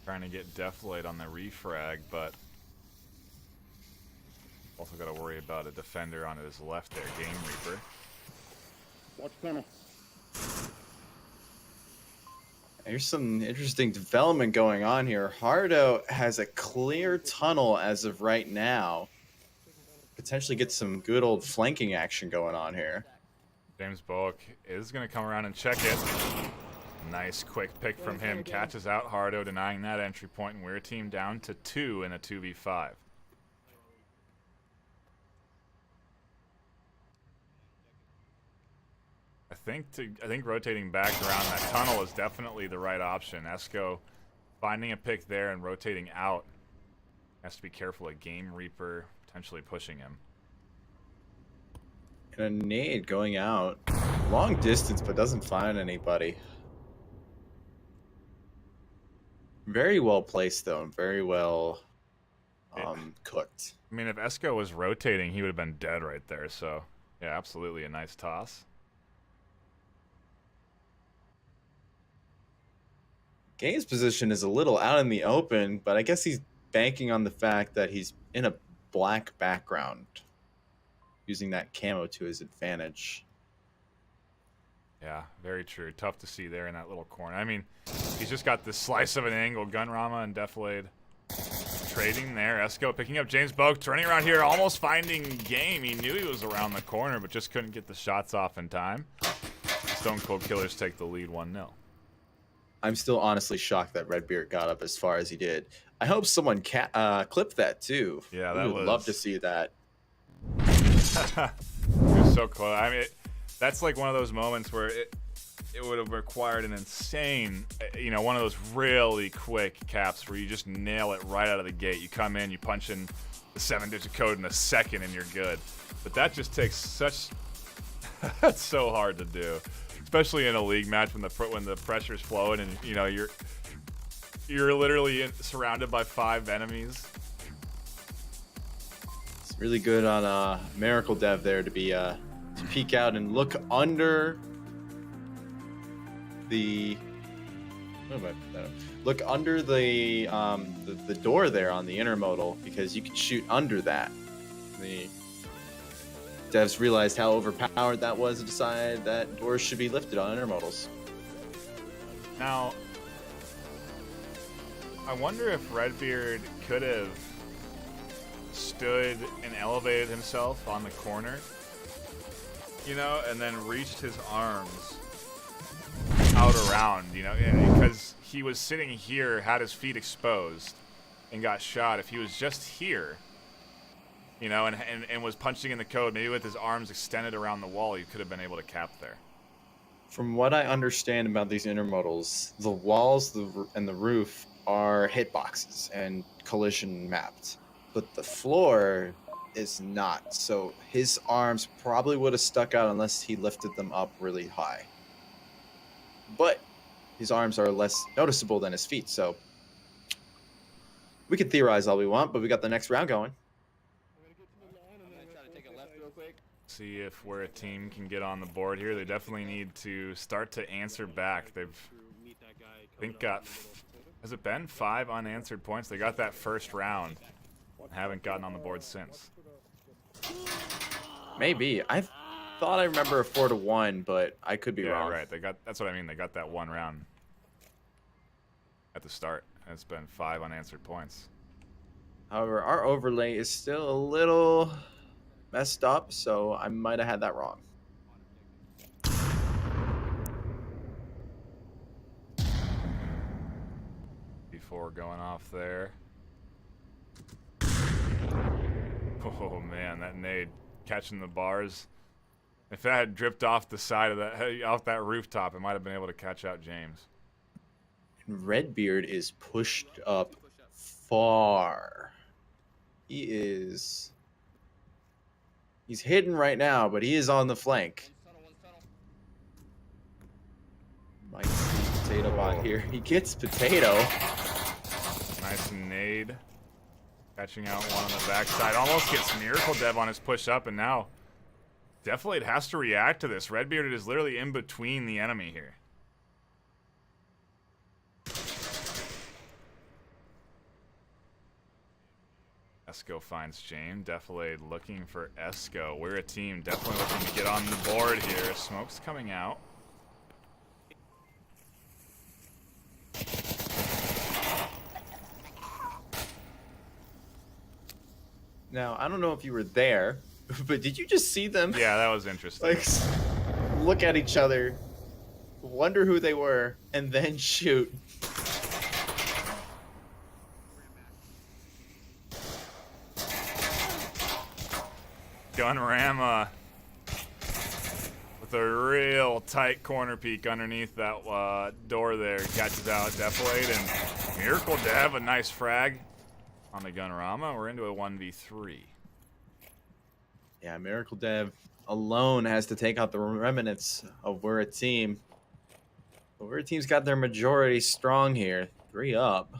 trying to get Defileg on the refrag, but also got to worry about a defender on his left there, Game Reaper. Watch corner. Here's some interesting development going on here. Hardo has a clear tunnel as of right now. Potentially get some good old flanking action going on here. James Bullock is going to come around and check it. Nice quick pick from him. Catches out Hardo, denying that entry point, and we're a team down to 2 in a 2v5. I think rotating back around that tunnel is definitely the right option. Esco finding a pick there and rotating out. Has to be careful of Game Reaper potentially pushing him. And a nade going out. Long distance, but doesn't find anybody. Very well placed, though. And very well cooked. I mean, if Esco was rotating, he would have been dead right there. So, yeah, absolutely a nice toss. Game's position is a little out in the open, but I guess he's banking on the fact that he's in a black background, using that camo to his advantage. Yeah, very true. Tough to see there in that little corner. I mean, he's just got this slice of an angle. Gunrama and Defileg trading there. Esco picking up James Boak, turning around here, almost finding Game. He knew he was around the corner, but just couldn't get the shots off in time. Stone Cold Killers take the lead 1-0. I'm still honestly shocked that Redbeard got up as far as he did. I hope someone clipped that too. Yeah, that would love to see that. It was so close. I mean, that's like one of those moments where it would have required an insane, one of those really quick caps where you just nail it right out of the gate. You come in, you punch in the 7-digit code in a second, and you're good. But that just takes such. That's so hard to do, especially in a league match when the pressure's flowing and you're literally surrounded by 5 enemies. It's really good on Miracle Dev there to be to peek out and look under the. Look under the door there on the intermodal, because you can shoot under that. The devs realized how overpowered that was and decided that doors should be lifted on intermodals. Now, I wonder if Redbeard could have stood and elevated himself on the corner, and then reached his arms out around, because he was sitting here, had his feet exposed, and got shot. If he was just here, and was punching in the code, maybe with his arms extended around the wall, he could have been able to cap there. From what I understand about these intermodals, the walls and the roof are hitboxes and collision mapped, but the floor is not. So his arms probably would have stuck out unless he lifted them up really high. But his arms are less noticeable than his feet, so We can theorize all we want, but we got the next round going. I'm gonna try to take a left real quick. See if where a team can get on the board here. They definitely need to start to answer back. They've, I think, got, has it been 5 unanswered points? They got that first round and haven't gotten on the board since. Maybe. I thought I remember a 4-1, but I could be Yeah, wrong. right. They got, that's what I mean. They got that one round at the start. And it's been 5 unanswered points. However, our overlay is still a little messed up, so I might have had that wrong. Before going off there. Oh man, that nade catching the bars. If that had dripped off the side of that, off that rooftop, it might have been able to catch out James. And Redbeard is pushed up far. He's hidden right now, but he is on the flank. Might see Potato Bot here. He gets Potato. Nice nade. Catching out one on the backside. Almost gets Miracle Dev on his push up, and now definitely it has to react to this. Redbeard is literally in between the enemy here. Esco finds James. Definitely looking for Esco. We're a team definitely looking to get on the board here. Smoke's coming out. Now, I don't know if you were there, but did you just see them? Yeah, that was interesting. Like, look at each other, wonder who they were, and then shoot. Gunrama with a real tight corner peek underneath that door there. Catches out Deflate and Miracle Dev, a nice frag on the Gunrama. We're into a 1v3. Yeah, Miracle Dev alone has to take out the remnants of We're a Team. But We're a Team's got their majority strong here. 3 up.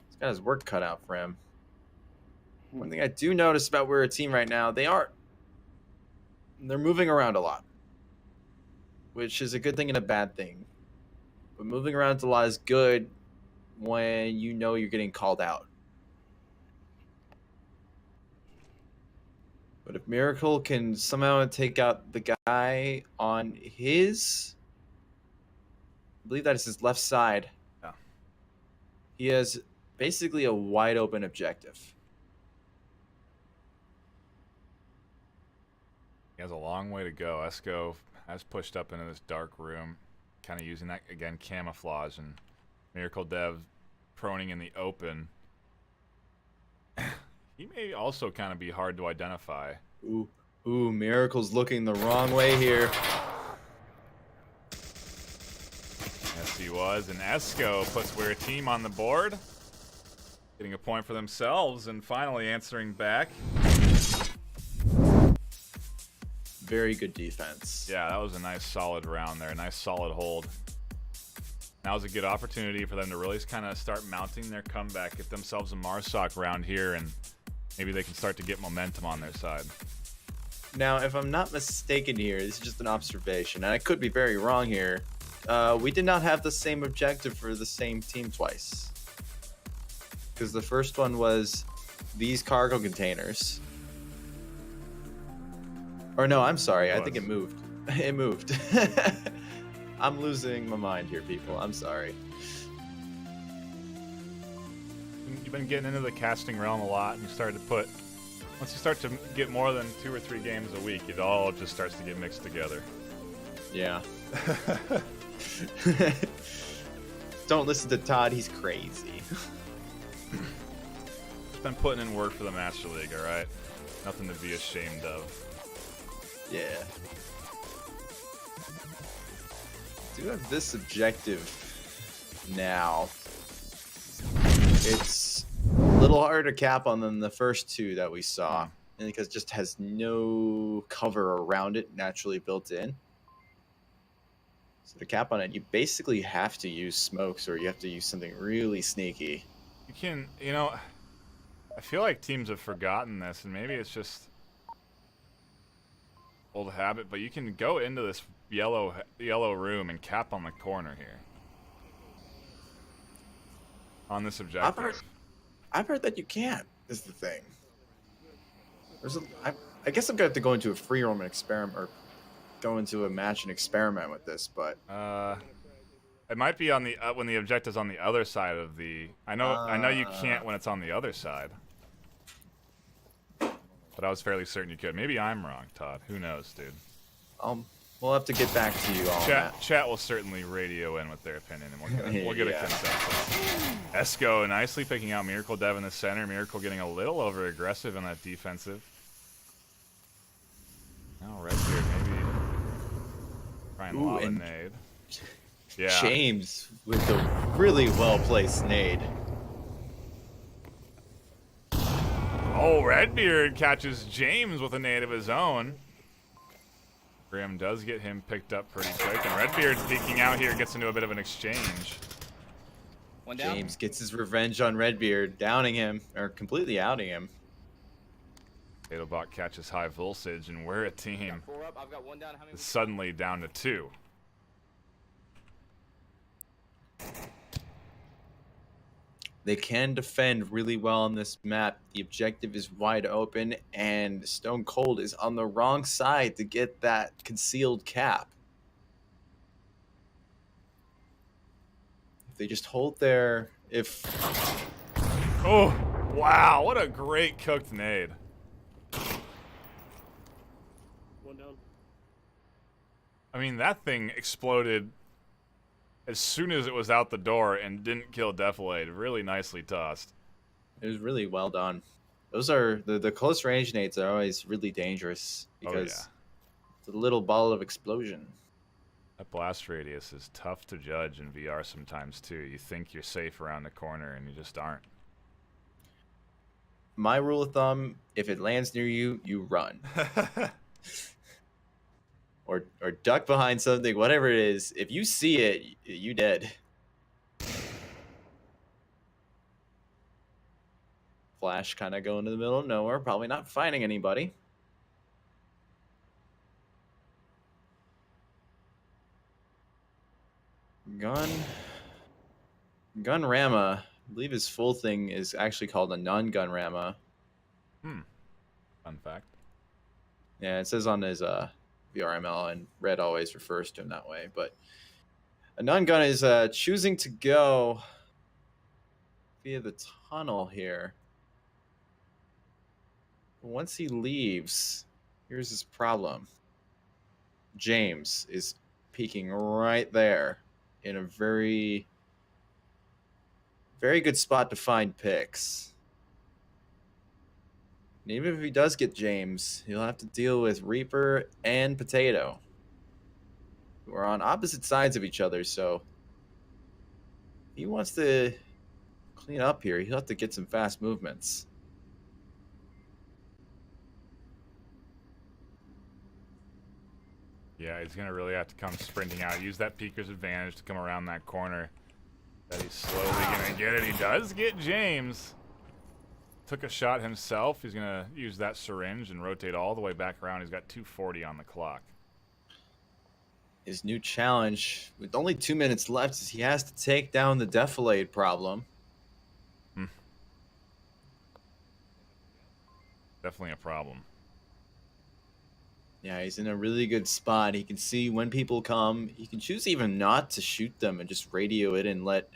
He's got his work cut out for him. One thing I do notice about We're a Team right now, they're moving around a lot, which is a good thing and a bad thing. But moving around a lot is good when you know you're getting called out. But if Miracle can somehow take out the guy on his, I believe that is his left side. Yeah. He has basically a wide open objective. He has a long way to go. Esco has pushed up into this dark room, kind of using that, again, camouflage, and Miracle Dev proning in the open. He may also kind of be hard to identify. Ooh, Miracle's looking the wrong way here. Yes, he was. And Esco puts We're a Team on the board, getting a point for themselves, and finally answering back. Very good defense. Yeah, that was a nice solid round there, a nice solid hold. Now's a good opportunity for them to really kind of start mounting their comeback, get themselves a Marsoc round here, and maybe they can start to get momentum on their side. Now, if I'm not mistaken here, this is just an observation, and I could be very wrong here. We did not have the same objective for the same team twice. Because the first one was these cargo containers. Or no, I'm sorry. I think it moved. It moved. I'm losing my mind here, people. I'm sorry. You've been getting into the casting realm a lot, and you started to put, once you start to get more than 2 or 3 games a week, it all just starts to get mixed together. Yeah. Don't listen to Todd. He's crazy. Just been putting in work for the Master League, all right? Nothing to be ashamed of. Yeah. Do have this objective now. It's a little harder to cap on than the first 2 that we saw, and because it just has no cover around it naturally built in. So to cap on it, you basically have to use smokes, or you have to use something really sneaky. You can, you know, I feel like teams have forgotten this, and maybe it's just old habit, but you can go into this yellow room and cap on the corner here. On this objective. I've heard that you can't, is the thing. I guess I'm going to have to go into a free roam and experiment, or go into a match and experiment with this, but... It might be on the when the objective's on the other side of the... I know you can't when it's on the other side. But I was fairly certain you could. Maybe I'm wrong, Todd. Who knows, dude? We'll have to get back to you on that. Chat will certainly radio in with their opinion, and we'll get a consensus. Esco nicely picking out Miracle Dev in the center. Miracle getting a little over aggressive in that defensive. Now Redbeard maybe try and lob a nade. Yeah. James with a really well placed nade. Oh, Redbeard catches James with a nade of his own. Graham does get him picked up pretty quick, and Redbeard peeking out here gets into a bit of an exchange. One down. James gets his revenge on Redbeard, downing him, or completely outing him. Datobot catches high voltage, and we're a team. Four up. I've got one down. How many? It's suddenly down to 2. They can defend really well on this map. The objective is wide open, and Stone Cold is on the wrong side to get that concealed cap. If they just hold there, Oh, wow, what a great cooked nade. One down. I mean, that thing exploded as soon as it was out the door and didn't kill Defilade. Really nicely tossed. It was really well done. Those are the close range nades are always really dangerous because it's a little ball of explosion. That blast radius is tough to judge in VR sometimes too. You think you're safe around the corner and you just aren't. My rule of thumb, if it lands near you, you run. Or duck behind something, whatever it is. If you see it, you dead. Flash kind of going to the middle of nowhere, probably not finding anybody. Gun Rama, I believe his full thing is actually called a non-gun Rama. Fun fact. Yeah, it says on his VRML, and Red always refers to him that way. But a non-gun is choosing to go via the tunnel here. Once he leaves, here's his problem. James is peeking right there in a very, very good spot to find picks. And even if he does get James, he'll have to deal with Reaper and Potato, who are on opposite sides of each other. So if he wants to clean up here, he'll have to get some fast movements. Yeah, he's going to really have to come sprinting out. Use that peeker's advantage to come around that corner. That he's slowly going to get it. He does get James. Took a shot himself. He's going to use that syringe and rotate all the way back around. He's got 2:40 on the clock. His new challenge, with only 2 minutes left, is he has to take down the Defilade problem. Definitely a problem. Yeah, he's in a really good spot. He can see when people come. He can choose even not to shoot them and just radio it and let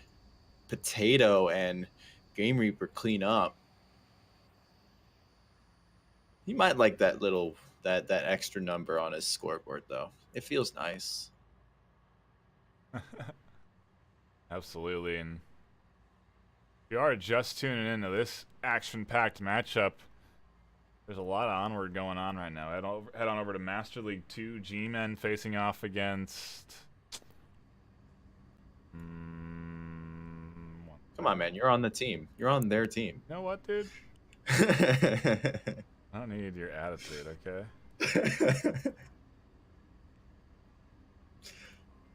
Potato and Game Reaper clean up. He might like that little that extra number on his scoreboard though. It feels nice. Absolutely, and if you are just tuning into this action-packed matchup, there's a lot of Onward going on right now. Head on over to Master League 2. G-Men facing off against... Come on, man. You're on the team. You're on their team. You know what, dude? I don't need your attitude, okay?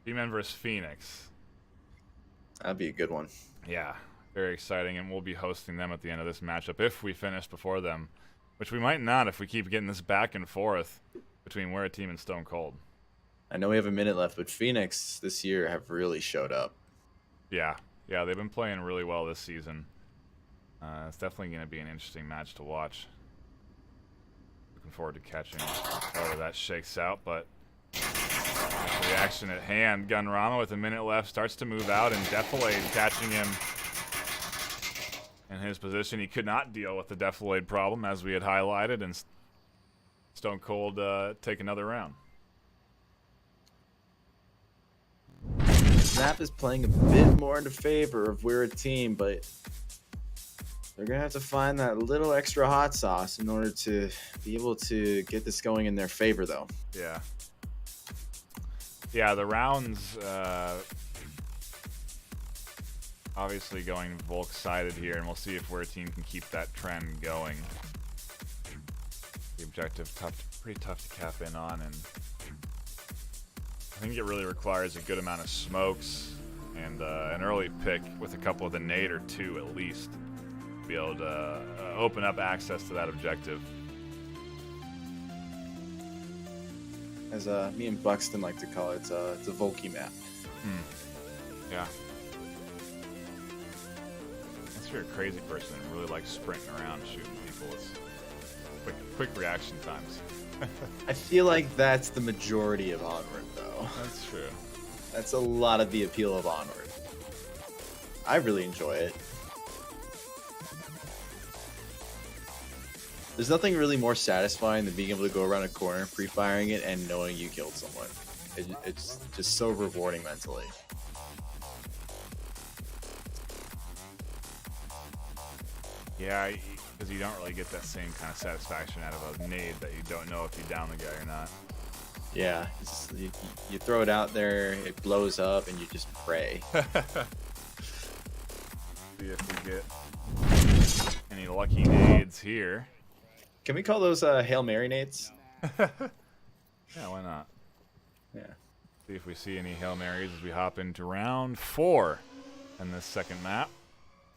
G-Men versus Phoenix. That'd be a good one. Yeah. Very exciting, and we'll be hosting them at the end of this matchup if we finish before them, which we might not if we keep getting this back and forth between We're a Team and Stone Cold. I know we have a minute left, but Phoenix this year have really showed up. Yeah, they've been playing really well this season. It's definitely going to be an interesting match to watch. Looking forward to catching however that shakes out, but the action at hand. Gunrama with a minute left starts to move out, and Defilade catching him in his position. He could not deal with the Defilade problem, as we had highlighted, and Stone Cold take another round. Snap is playing a bit more into favor of We're a Team, but they're going to have to find that little extra hot sauce in order to be able to get this going in their favor, though. Yeah. Yeah, the rounds obviously going Volk-sided here, and we'll see if We're a Team can keep that trend going. The objective pretty tough to cap in on, and I think it really requires a good amount of smokes and an early pick with a couple of the nade or two at least to be able to open up access to that objective. As me and Buxton like to call it, it's a Volky map. Yeah. Unless you're a crazy person and really like sprinting around shooting people, it's quick reaction times. I feel like that's the majority of Onward, though. That's true. That's a lot of the appeal of Onward. I really enjoy it. There's nothing really more satisfying than being able to go around a corner, pre-firing it, and knowing you killed someone. It's just so rewarding mentally. Yeah, because you don't really get that same kind of satisfaction out of a nade that you don't know if you down the guy or not. Yeah, you throw it out there, it blows up, and you just pray. See if we get any lucky nades here. Can we call those Hail Mary nades? Yeah, why not? Yeah. See if we see any Hail Marys as we hop into round 4 in this second map.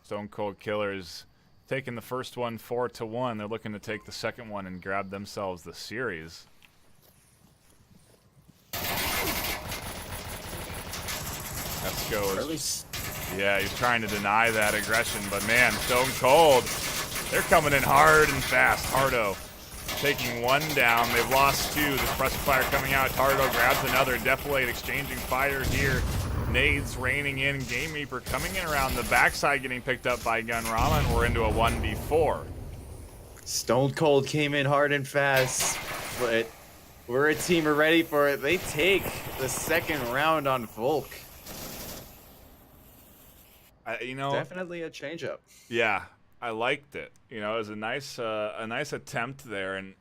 Stone Cold Killers taking the first one 4-1. They're looking to take the second one and grab themselves the series. Let's go. Yeah, he's trying to deny that aggression, but man, Stone Cold, they're coming in hard and fast. Hardo taking one down. They've lost 2. The suppressive fire coming out. Hardo grabs another. Defilade exchanging fire here. Nades raining in. Game Reaper coming in around the backside, getting picked up by Gunrama, and we're into a 1v4. Stone Cold came in hard and fast, but We're a Team are ready for it. They take the second round on Volk. Definitely a change-up. Yeah, I liked it. You know, it was a nice attempt there, and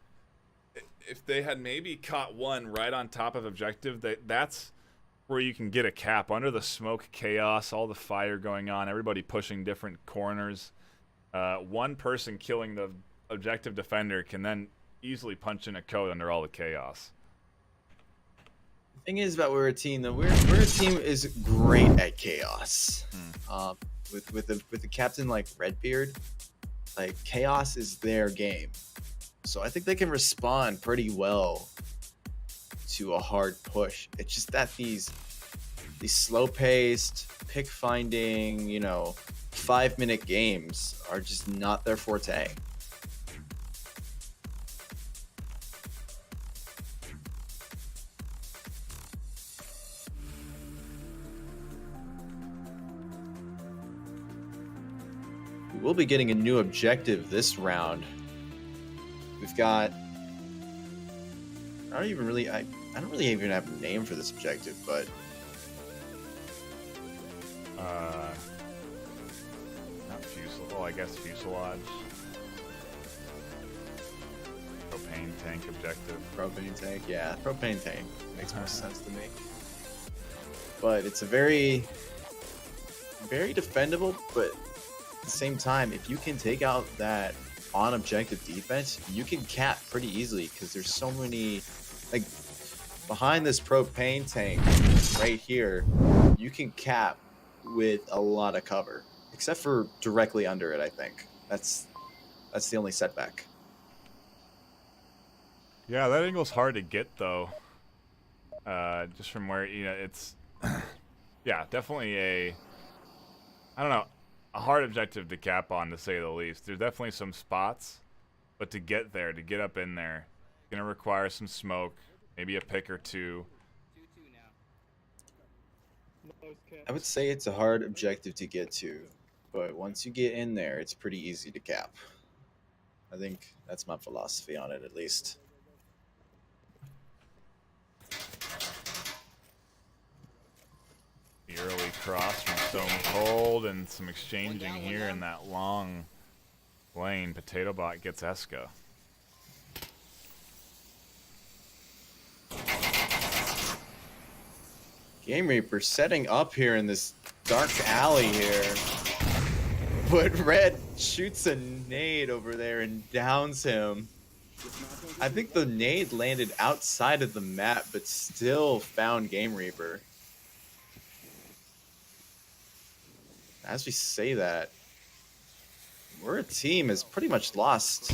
if they had maybe caught one right on top of objective, that's where you can get a cap. Under the smoke chaos, all the fire going on, everybody pushing different corners. One person killing the objective defender can then easily punch in a code under all the chaos. The thing is about We're a Team, though, We're a Team is great at chaos. With a captain like Redbeard, like chaos is their game. So I think they can respond pretty well to a hard push. It's just that these slow-paced, pick-finding, 5-minute games are just not their forte. We'll be getting a new objective this round. We've got... I don't really even have a name for this objective, but... Not fuselage. Well, I guess fuselage. Propane tank objective. Propane tank, yeah. Propane tank makes more sense to me. But it's a very defendable, but at the same time, if you can take out that on-objective defense, you can cap pretty easily because there's so many... Like, behind this propane tank right here, you can cap with a lot of cover. except for directly under it. I think that's the only setback. Yeah, that angle's hard to get though. Just from where it's, yeah, definitely I don't know, a hard objective to cap on, to say the least. There's definitely some spots, but to get there, to get up in there, gonna require some smoke, maybe a pick or two. 2-2 now. Nice catch. I would say it's a hard objective to get to, but once you get in there, it's pretty easy to cap. I think that's my philosophy on it, at least. The early cross from Stone Cold and some exchanging here in that long lane. Potato Bot gets Eska. Game Reaper setting up here in this dark alley here. But Red shoots a nade over there and downs him. I think the nade landed outside of the map, but still found Game Reaper. As we say that, we're a team has pretty much lost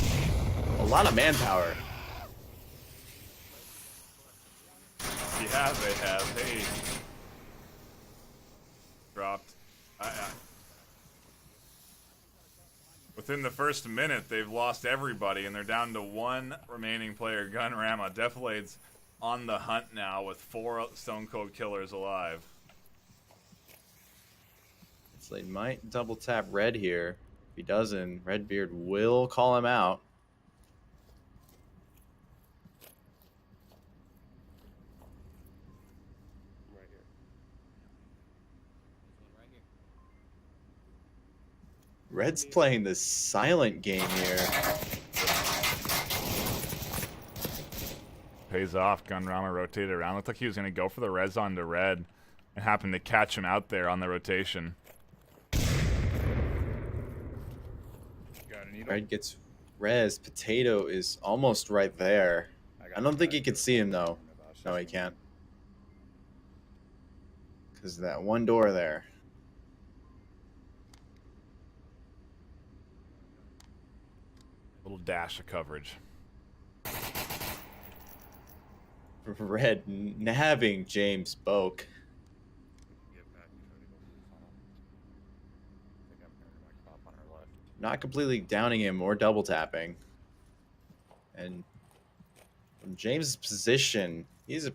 a lot of manpower. Yeah, they have. Hey. Dropped. Within the first minute, they've lost everybody, and they're down to one remaining player, Gunrama. Deflade's on the hunt now with 4 Stone Cold Killers alive. So they might double tap Red here. If he doesn't, Redbeard will call him out. Right here. Right here. Red's playing this silent game here. Pays off. Gunrama rotated around. Looked like he was going to go for the res onto Red and happened to catch him out there on the rotation. Red gets res. Potato is almost right there. I don't think he can see him though. No, he can't. Because of that one door there. Little dash of coverage. Red nabbing James Boak. Not completely downing him or double tapping. And from James' position, he has a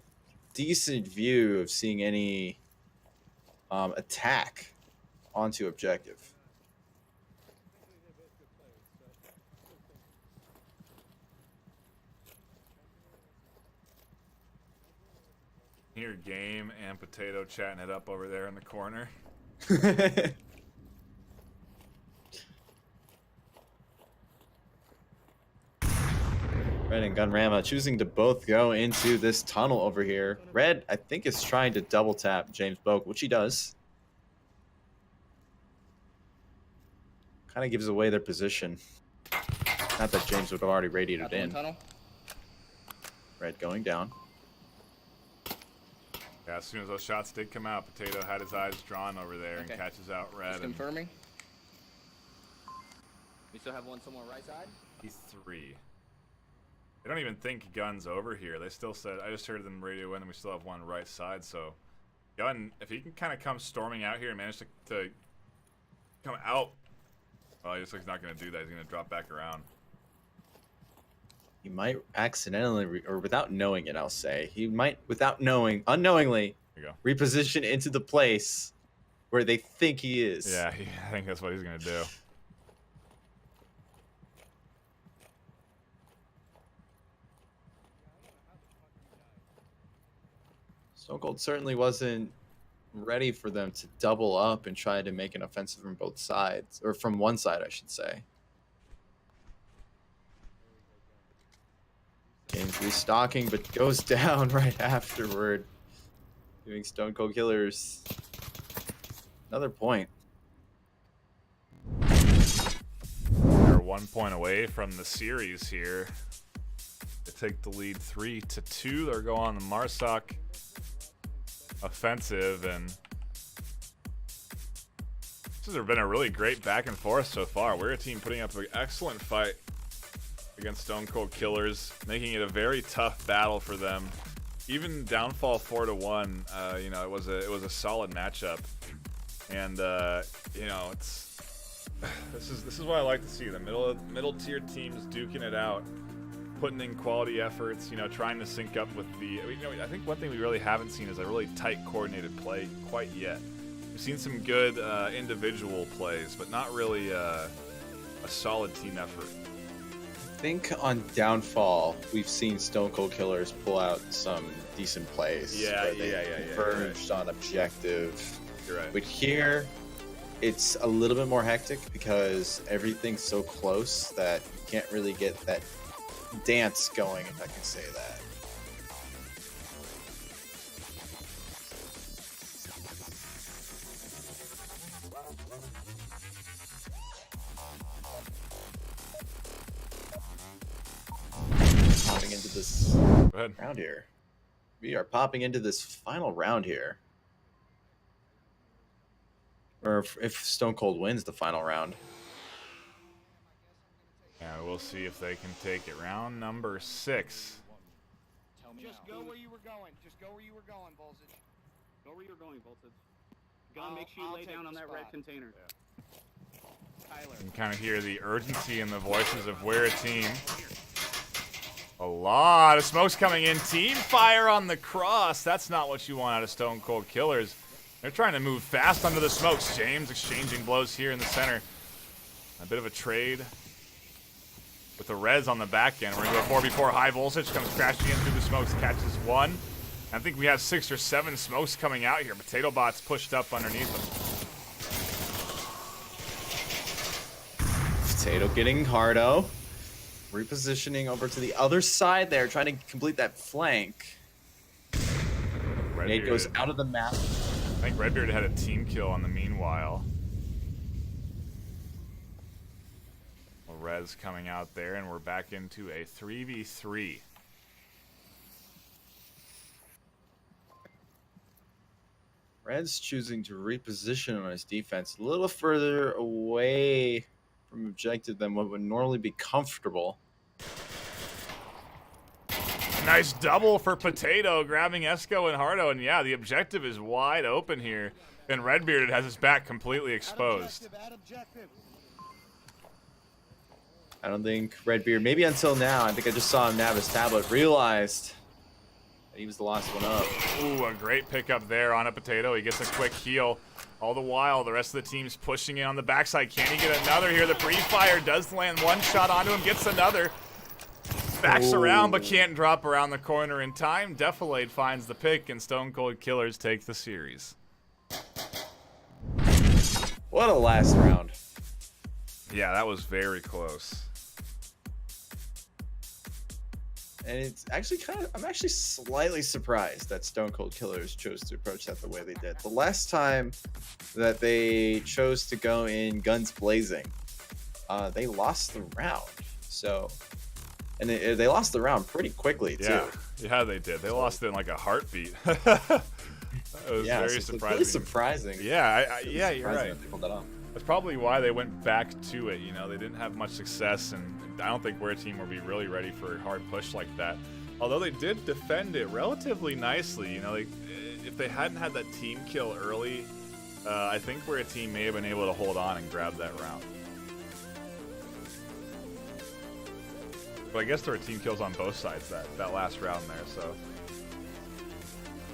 decent view of seeing any attack onto objective. Here, Game and Potato chatting it up over there in the corner. Red and Gunrama choosing to both go into this tunnel over here. Red, I think, is trying to double tap James Boak, which he does. Kind of gives away their position. Not that James would have already radiated in. Tunnel. Red going down. Yeah, as soon as those shots did come out, Potato had his eyes drawn over there and Okay. catches out Red. Just And confirming. We still have one somewhere right side. he's 3. They don't even think Gun's over here. They still said, I just heard them radio in, and we still have one right side. So, Gun, if he can kind of come storming out here and manage to come out, well, he just looks not going to do that. He's going to drop back around. He might accidentally, or without knowing it, I'll say, he might, without knowing, unknowingly, There you go. reposition into the place where they think he is. Yeah, I think that's what he's going to do. Stone Cold certainly wasn't ready for them to double up and try to make an offensive from both sides, or from one side, I should say. James restocking, but goes down right afterward, giving Stone Cold Killers another point. They're 1 point away from the series here. They take the lead 3-2. They're going on the Marsoc offensive, and This has been a really great back and forth so far. We're a team putting up an excellent fight against Stone Cold Killers, making it a very tough battle for them. Even downfall 4-1, you know, it was a solid matchup, and you know, this is what I like to see, the middle tier teams duking it out, putting in quality efforts, you know, trying to sync up with the. You know, I think one thing we really haven't seen is a really tight coordinated play quite yet. We've seen some good individual plays, but not really a solid team effort. I think on Downfall, we've seen Stone Cold Killers pull out some decent plays. Yeah, where they yeah. converged on objective. You're right. But here, it's a little bit more hectic because everything's so close that you can't really get that dance going, if I can say that. Popping into this Go ahead. round here. We are popping into this final round here. Or if Stone Cold wins the final round. Yeah, we'll see if they can take it. Round number 6. Just go where you were going. Just go where you were going, Voltage. Go where you're going, Voltage. Gotta make sure you I'll lay take down the on that red spot. container. Tyler. You can kind of hear the urgency in the voices of We're a Team. A lot of smokes coming in. Team fire on the cross. That's not what you want out of Stone Cold Killers. They're trying to move fast under the smokes. James exchanging blows here in the center. A bit of a trade with the res on the back end. We're going to go 4v4 high voltage. Comes crashing in through the smokes. Catches one. I think we have 6 or 7 smokes coming out here. Potato Bot's pushed up underneath them. Potato getting hardo. Repositioning over to the other side there, trying to complete that flank. Nate goes out of the map. I think Redbeard had a team kill on the meanwhile. Well, res coming out there, and we're back into a 3v3. Red's choosing to reposition on his defense a little further away from objective than what would normally be comfortable. Nice double for Potato, grabbing Esco and Hardo, and yeah, the objective is wide open here. And Redbearded has his back completely exposed. I don't think Redbeard, maybe until now, I think I just saw him nab his tablet, realized that he was the last one up. Ooh, a great pickup there on a Potato. He gets a quick heal. All the while, the rest of the team's pushing in on the backside. Can he get another here? The pre-fire does land one shot onto him, gets another. Backs around, but can't drop around the corner in time. Defilade finds the pick, and Stone Cold Killers take the series. What a last round. Yeah, that was very close. And it's actually I'm actually slightly surprised that Stone Cold Killers chose to approach that the way they did. The last time that they chose to go in guns blazing, they lost the round. So, and they lost the round pretty quickly too. Yeah, they did. They lost it in like a heartbeat. It was very so surprising. Really surprising. Yeah, yeah, you're right. They pulled that off. That's probably why they went back to it. You know, they didn't have much success, and I don't think We're a Team would be really ready for a hard push like that. Although they did defend it relatively nicely. You know, if they hadn't had that team kill early, I think We're a Team may have been able to hold on and grab that round. But I guess there were team kills on both sides that last round there, so.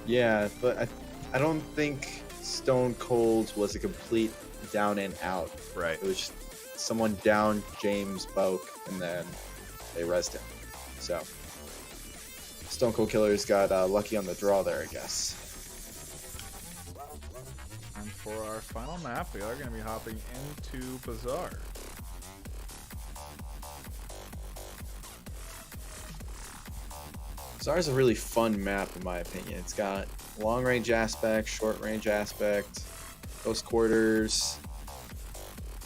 Yeah, but I don't think Stone Cold was a complete down and out. Right. It was just someone down James Boak, and then they rezzed him. So Stone Cold Killers got lucky on the draw there, I guess. And for our final map, we are going to be hopping into Bazaar. Bazaar's a really fun map, in my opinion. It's got long range aspect, short range aspect, close quarters,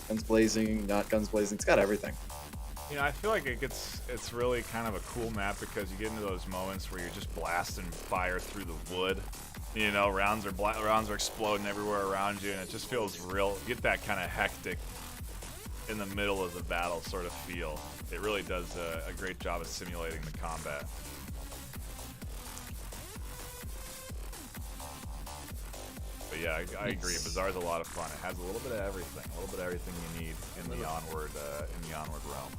guns blazing, not guns blazing. It's got everything. You know, I feel like it's really kind of a cool map because you get into those moments where you're just blasting fire through the wood. You know, rounds are exploding everywhere around you, and it just feels real. You get that kind of hectic in the middle of the battle sort of feel. It really does a great job of simulating the combat. But yeah, I agree. Bazaar's a lot of fun. It has a little bit of everything, you need in the Onward realm.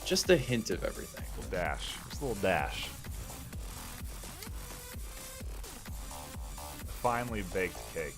Just a hint of everything. A little dash, just a little dash. Finely baked cake.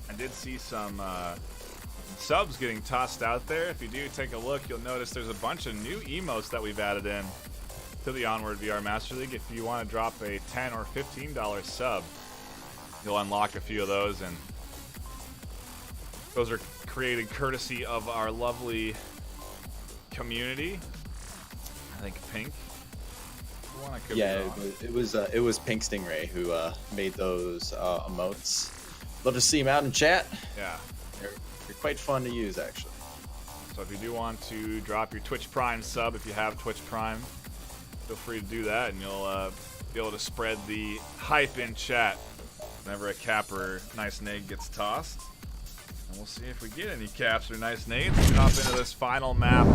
I did see some subs getting tossed out there. If you do take a look, you'll notice there's a bunch of new emotes that we've added in to the Onward VR Master League. If you want to drop a $10 or $15 sub, you'll unlock a few of those, and those are created courtesy of our lovely community. I think Pink. Yeah, it was Pink Stingray who made those emotes. Love to see him out in chat. Yeah. They're quite fun to use, actually. So if you do want to drop your Twitch Prime sub, if you have Twitch Prime, feel free to do that, and you'll be able to spread the hype in chat whenever a cap or nice nade gets tossed. And we'll see if we get any caps or nice nades. We hop into this final map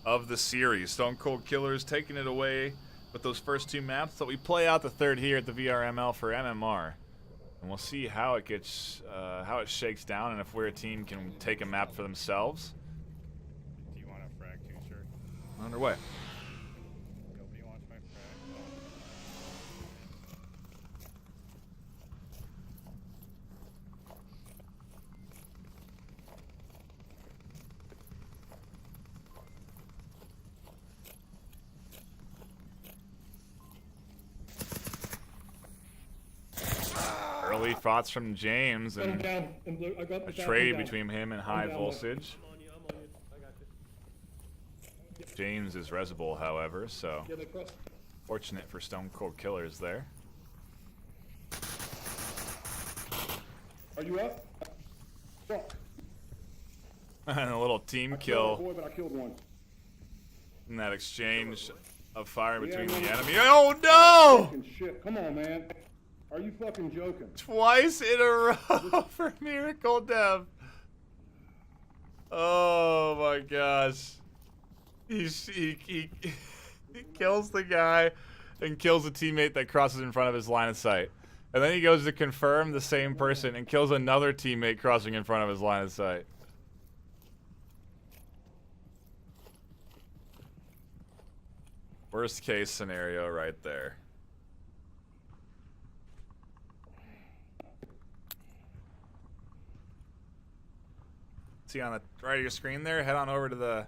of the series. Stone Cold Killers taking it away with those first two maps. So we play out the third here at the VRML for MMR. And we'll see how it gets, how it shakes down, and if we're a team can take a map for themselves. Do you want a frag too, sir? Underway. Nobody wants my frag. Early thoughts from James, Got him and down. In blue. I got a the trade down. between him and High down. Voltage. I'm on you. I'm on you. I got you. James is Resable, however, so Yeah, they crossed. fortunate for Stone Cold Killers there. Are you up? Fuck. And a little team I killed a kill boy, but I killed one. in that exchange of fire Yeah, between man. the enemy. Oh no! Fucking shit. Come on, man. Are you fucking joking? Twice in a row for Miracle Dev. Oh my gosh. He kills the guy and kills a teammate that crosses in front of his line of sight. And then he goes to confirm the same person and kills another teammate crossing in front of his line of sight. Worst case scenario right there. See on the right of your screen there, head on over to the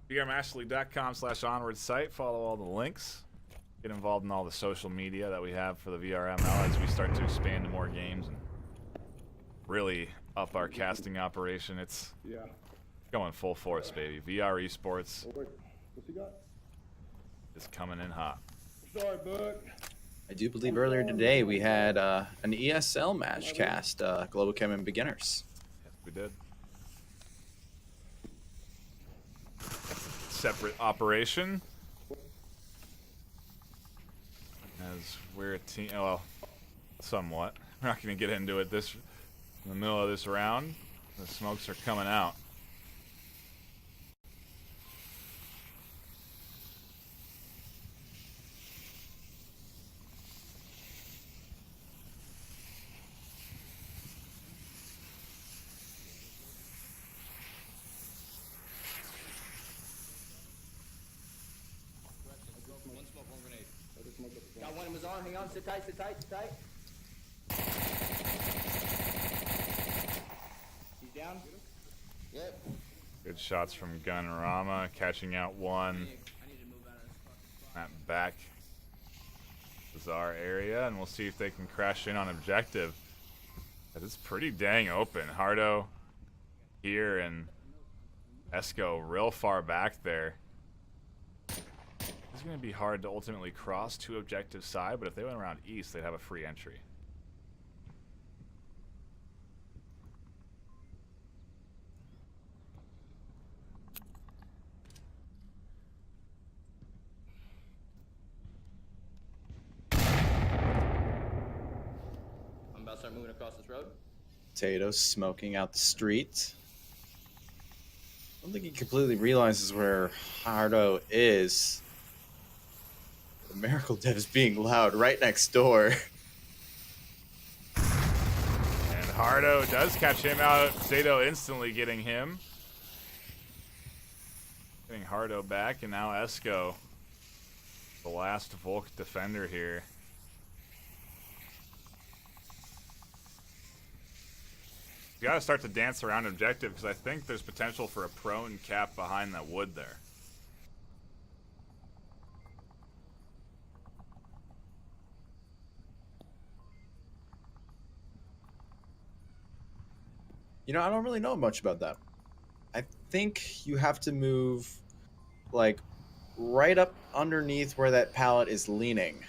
vrmasterleague.com/onward site. Follow all the links. Get involved in all the social media that we have for the VRML as we start to expand to more games and really up our casting operation. It's Yeah. going full force, baby. VR esports Oh, wait. What's he got? is coming in hot. Sorry, bud. I do believe earlier today we had an ESL match cast, Global Chem and Beginners. Yes, we did. Separate operation. As we're a team, well, somewhat. We're not going to get into it in the middle of this round. The smokes are coming out. Got one in his arm. Hang on. Sit tight. Sit tight. Sit tight. He's down. Yep. Good shots from Gunrama, catching out one. I need to move out of this fucking spot. That back bizarre area, and we'll see if they can crash in on objective. But it's pretty dang open. Hardo here and Esco real far back there. It's going to be hard to ultimately cross to objective side, but if they went around east, they'd have a free entry. I'm about to start moving across this road. Potato smoking out the street. I don't think he completely realizes where Hardo is. The Miracle Dev is being loud right next door. And Hardo does catch him out. Zato instantly getting him. Getting Hardo back, and now Esco, the last Volk defender here. You gotta start to dance around objective, because I think there's potential for a prone cap behind that wood there. You know, I don't really know much about that. I think you have to move, like, right up underneath where that pallet is leaning.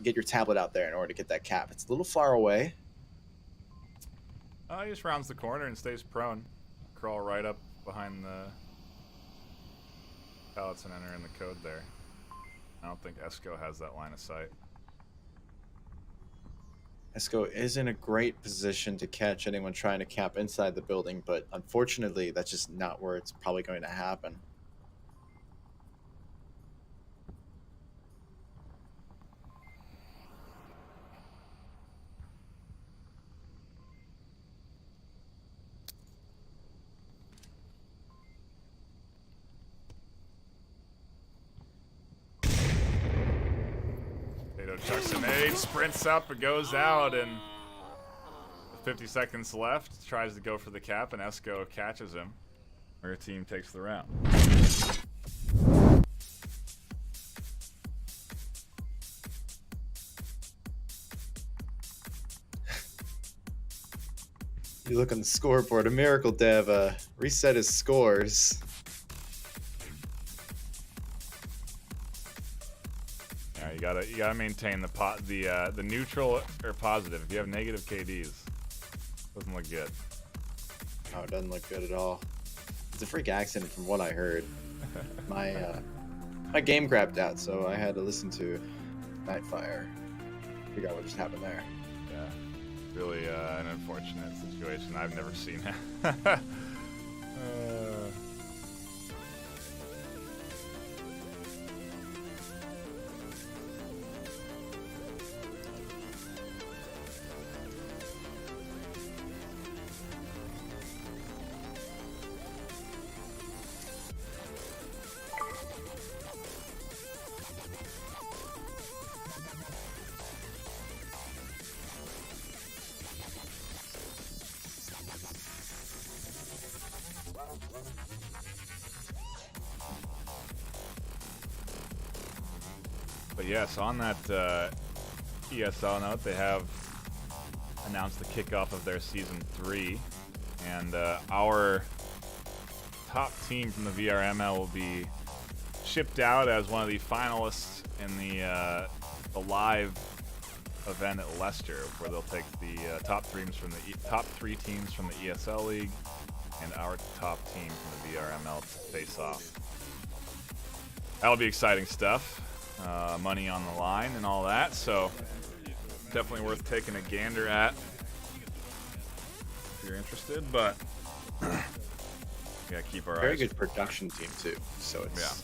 Get your tablet out there in order to get that cap. It's a little far away. He just rounds the corner and stays prone. Crawl right up behind the pallets and enter in the code there. I don't think Esco has that line of sight. Esco is in a great position to catch anyone trying to cap inside the building, but unfortunately, that's just not where it's probably going to happen. Chucks an aid, sprints up, it goes out, and with 50 seconds left, tries to go for the cap, and Esco catches him. Our team takes the round. You look on the scoreboard, a Miracle Dev reset his scores. You gotta maintain the neutral or positive. If you have negative KDs, doesn't look good. Oh, it doesn't look good at all. It's a freak accident from what I heard. My game grabbed out, so I had to listen to NightFiree. Figure out what just happened there. Yeah, really an unfortunate situation. I've never seen it. But yes, on that ESL note, they have announced the kickoff of their Season 3, and our top team from the VRML will be shipped out as one of the finalists in the live event at Leicester, where they'll take the top three teams from the ESL League and our top team from the VRML to face off. That'll be exciting stuff. Money on the line and all that, so definitely worth taking a gander at if you're interested. But yeah, keep our Very eyes. good production team too. So it's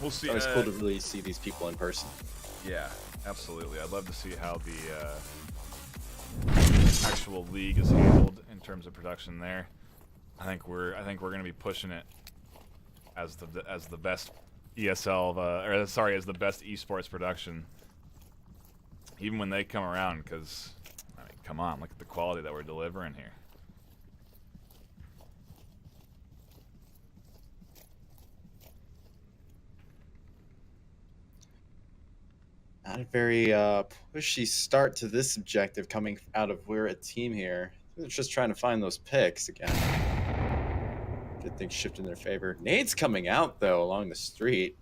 We'll see. always cool to really see these people in person. Yeah, absolutely. I'd love to see how the actual league is handled in terms of production there. I think we're going to be pushing it as the best ESL, or sorry, as the best esports production. Even when they come around, because, I mean, come on, look at the quality that we're delivering here. Not a very pushy start to this objective coming out of We're a Team here. They're just trying to find those picks again. Good things shift in their favor. Nade's coming out, though, along the street.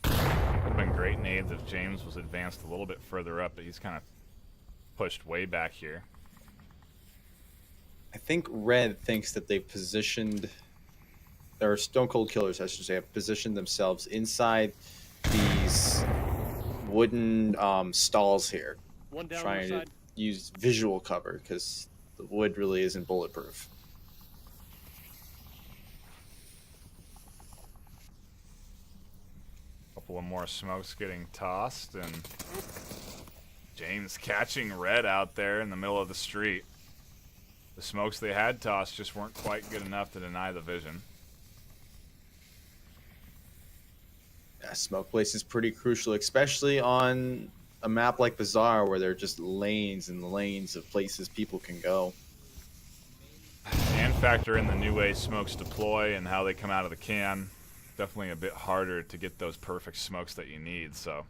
Would have been great nades if James was advanced a little bit further up, but he's kind of pushed way back here. I think Red thinks that they positioned, or Stone Cold Killers, I should say, have positioned themselves inside these wooden stalls here. One down Trying to side. use visual cover because the wood really isn't bulletproof. Couple of more smokes getting tossed, and James catching Red out there in the middle of the street. The smokes they had tossed just weren't quite good enough to deny the vision. Yeah, smoke place is pretty crucial, especially on a map like Bazaar where there are just lanes and lanes of places people can go. And factor in the new way smokes deploy and how they come out of the can. Definitely a bit harder to get those perfect smokes that you need, so.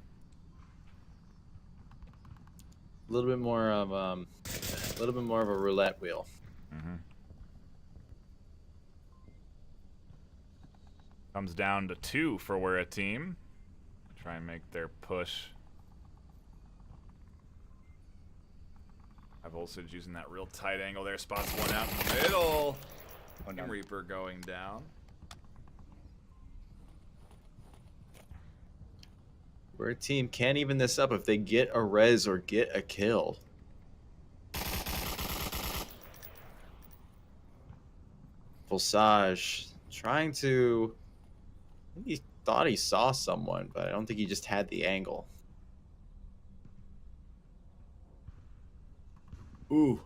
A little bit more of a roulette wheel. Comes down to 2 for We're a Team. Try and make their push. High Voltage using that real tight angle there. Spots one out in the middle. Grim Reaper going down. We're a Team can't even this up if they get a res or get a kill. Volsage trying to... I think he thought he saw someone, but I don't think he just had the angle. Ooh.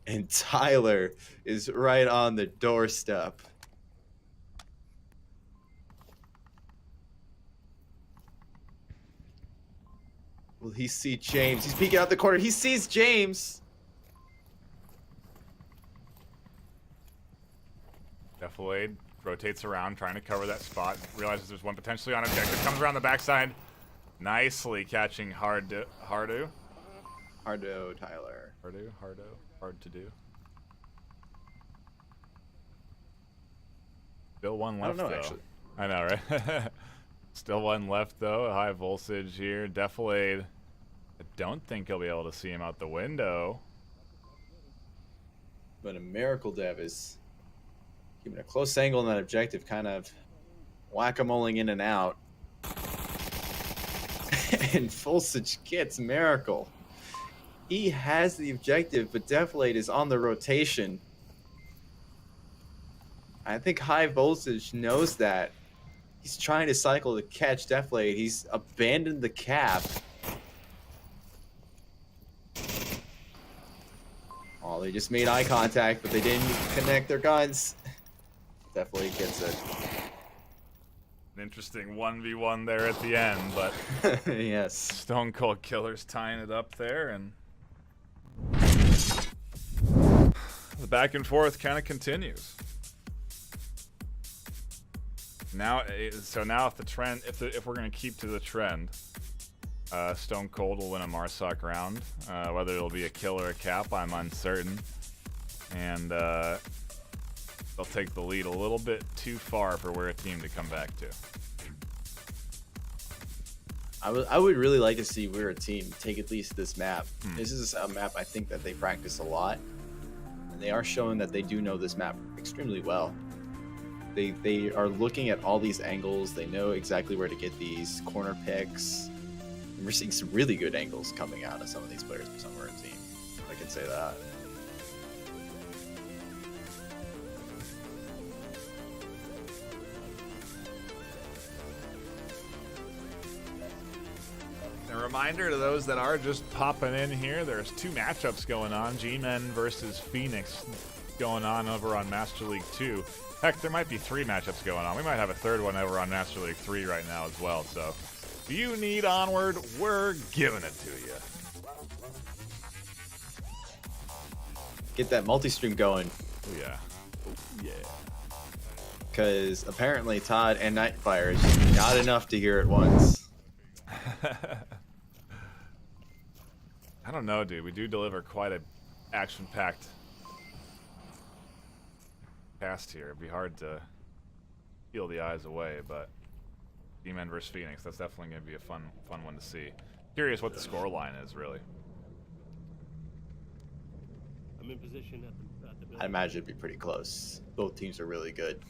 And Tyler is right on the doorstep. Will he see James? He's peeking out the corner. He sees James. Defilade rotates around, trying to cover that spot. Realizes there's one potentially on objective. Comes around the backside. Nicely catching Hardo. Hardo, Tyler. Hardo. Hard to do. Still one left, I don't know, though. actually. I know, right? Still one left, though. High voltage here. Defilade. I don't think he'll be able to see him out the window. But a Miracle Dev is keeping a close angle on that objective, kind of whack-a-moling in and out. And Volsage gets Miracle. He has the objective, but Defilade is on the rotation. I think High Voltage knows that. He's trying to cycle to catch Defilade. He's abandoned the cap. Oh, they just made eye contact, but they didn't connect their guns. Defilade gets it. An interesting 1v1 there at the end, but Yes. Stone Cold Killers tying it up there, and the back and forth kind of continues. Now, now if the trend, if we're gonna keep to the trend, Stone Cold will win a Marsoc round. Whether it'll be a kill or a cap, I'm uncertain, and they'll take the lead a little bit too far for We're a Team to come back to. I would really like to see We're a Team take at least this map. This is a map I think that they practice a lot, and they are showing that they do know this map extremely well. They are looking at all these angles. They know exactly where to get these corner picks. And we're seeing some really good angles coming out of some of these players from some We're a Team. I can say that. A reminder to those that are just popping in here, there's 2 matchups going on. G-Men versus Phoenix going on over on Master League 2. Heck, there might be 3 matchups going on. We might have a 3rd one over on Master League 3 right now as well. So, if you need Onward, we're giving it to you. Get that multi-stream going. Oh, yeah. Oh, yeah. Because apparently Todd and NightFiree is not enough to hear at once. I don't know, dude. We do deliver quite a action-packed cast here. It'd be hard to peel the eyes away, but D-Men versus Phoenix, that's definitely going to be a fun one to see. Curious what the score line is, really. I'm in position at the building. I imagine it'd be pretty close. Both teams are really good.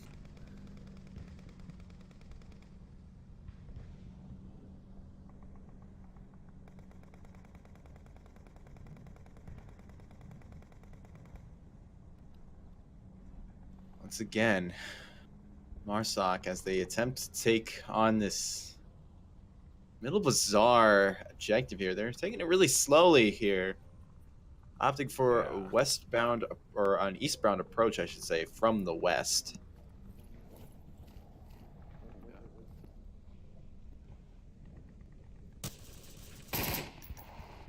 Once again, Marsoc, as they attempt to take on this middle bazaar objective here, they're taking it really slowly here, opting for a westbound or an eastbound approach, I should say, from the west.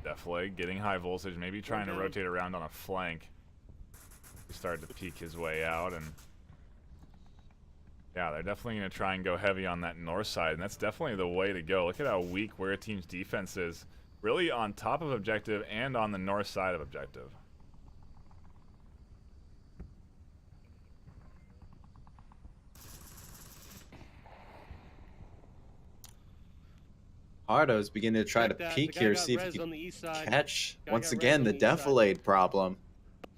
Definitely getting high voltage, maybe trying to rotate around on a flank. He started to peek his way out, and yeah, they're definitely going to try and go heavy on that north side, and that's definitely the way to go. Look at how weak where a team's defense is, really on top of objective and on the north side of objective. Hardo's beginning to try to Like that. peek The guy here, got see if res he on can the east side. catch, Guy once got again, res the on the east side. defilade problem.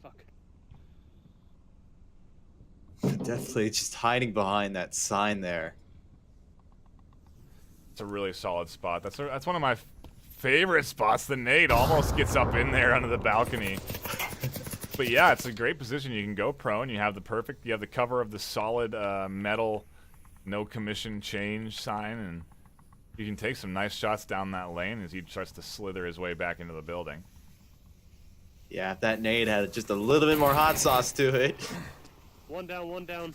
Fuck. Definitely just hiding behind that sign there. It's a really solid spot. That's one of my favorite spots. The nade almost gets up in there under the balcony. But yeah, it's a great position. You can go prone. You have the cover of the solid metal, no commission change sign, and you can take some nice shots down that lane as he starts to slither his way back into the building. Yeah, if that nade had just a little bit more hot sauce to it, One down, one down.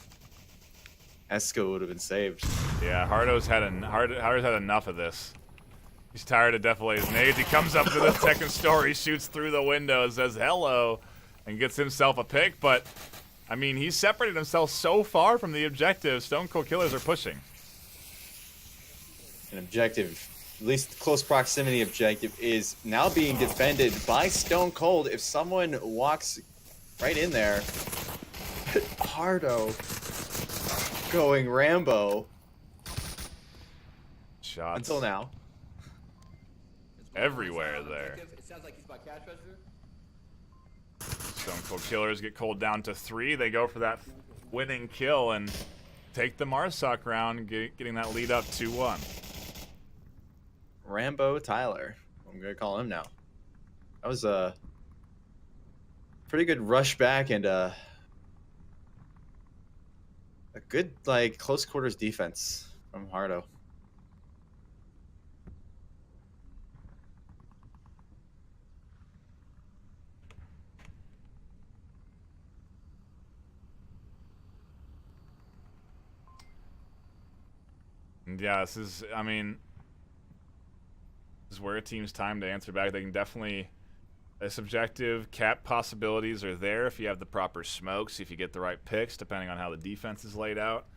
Esco would have been saved. Yeah, Hardo's had enough of this. He's tired of Defilade's nades. He comes up to the second story, shoots through the window, says hello, and gets himself a pick. But, I mean, he's separated himself so far from the objective. Stone Cold Killers are pushing. An objective, at least close proximity objective, is now being defended by Stone Cold. If someone walks right in there, Hardo going Rambo Shots until now. everywhere there. It sounds like he's by cash register. Stone Cold Killers get cold down to 3. They go for that winning kill and take the Marsoc round, getting that lead up 2-1. Rambo Tyler, I'm gonna call him now. That was a pretty good rush back and a good close quarters defense from Hardo. And yeah, this is where a team's time to answer back. They can definitely, subjective cap possibilities are there if you have the proper smokes, if you get the right picks, depending on how the defense is laid out.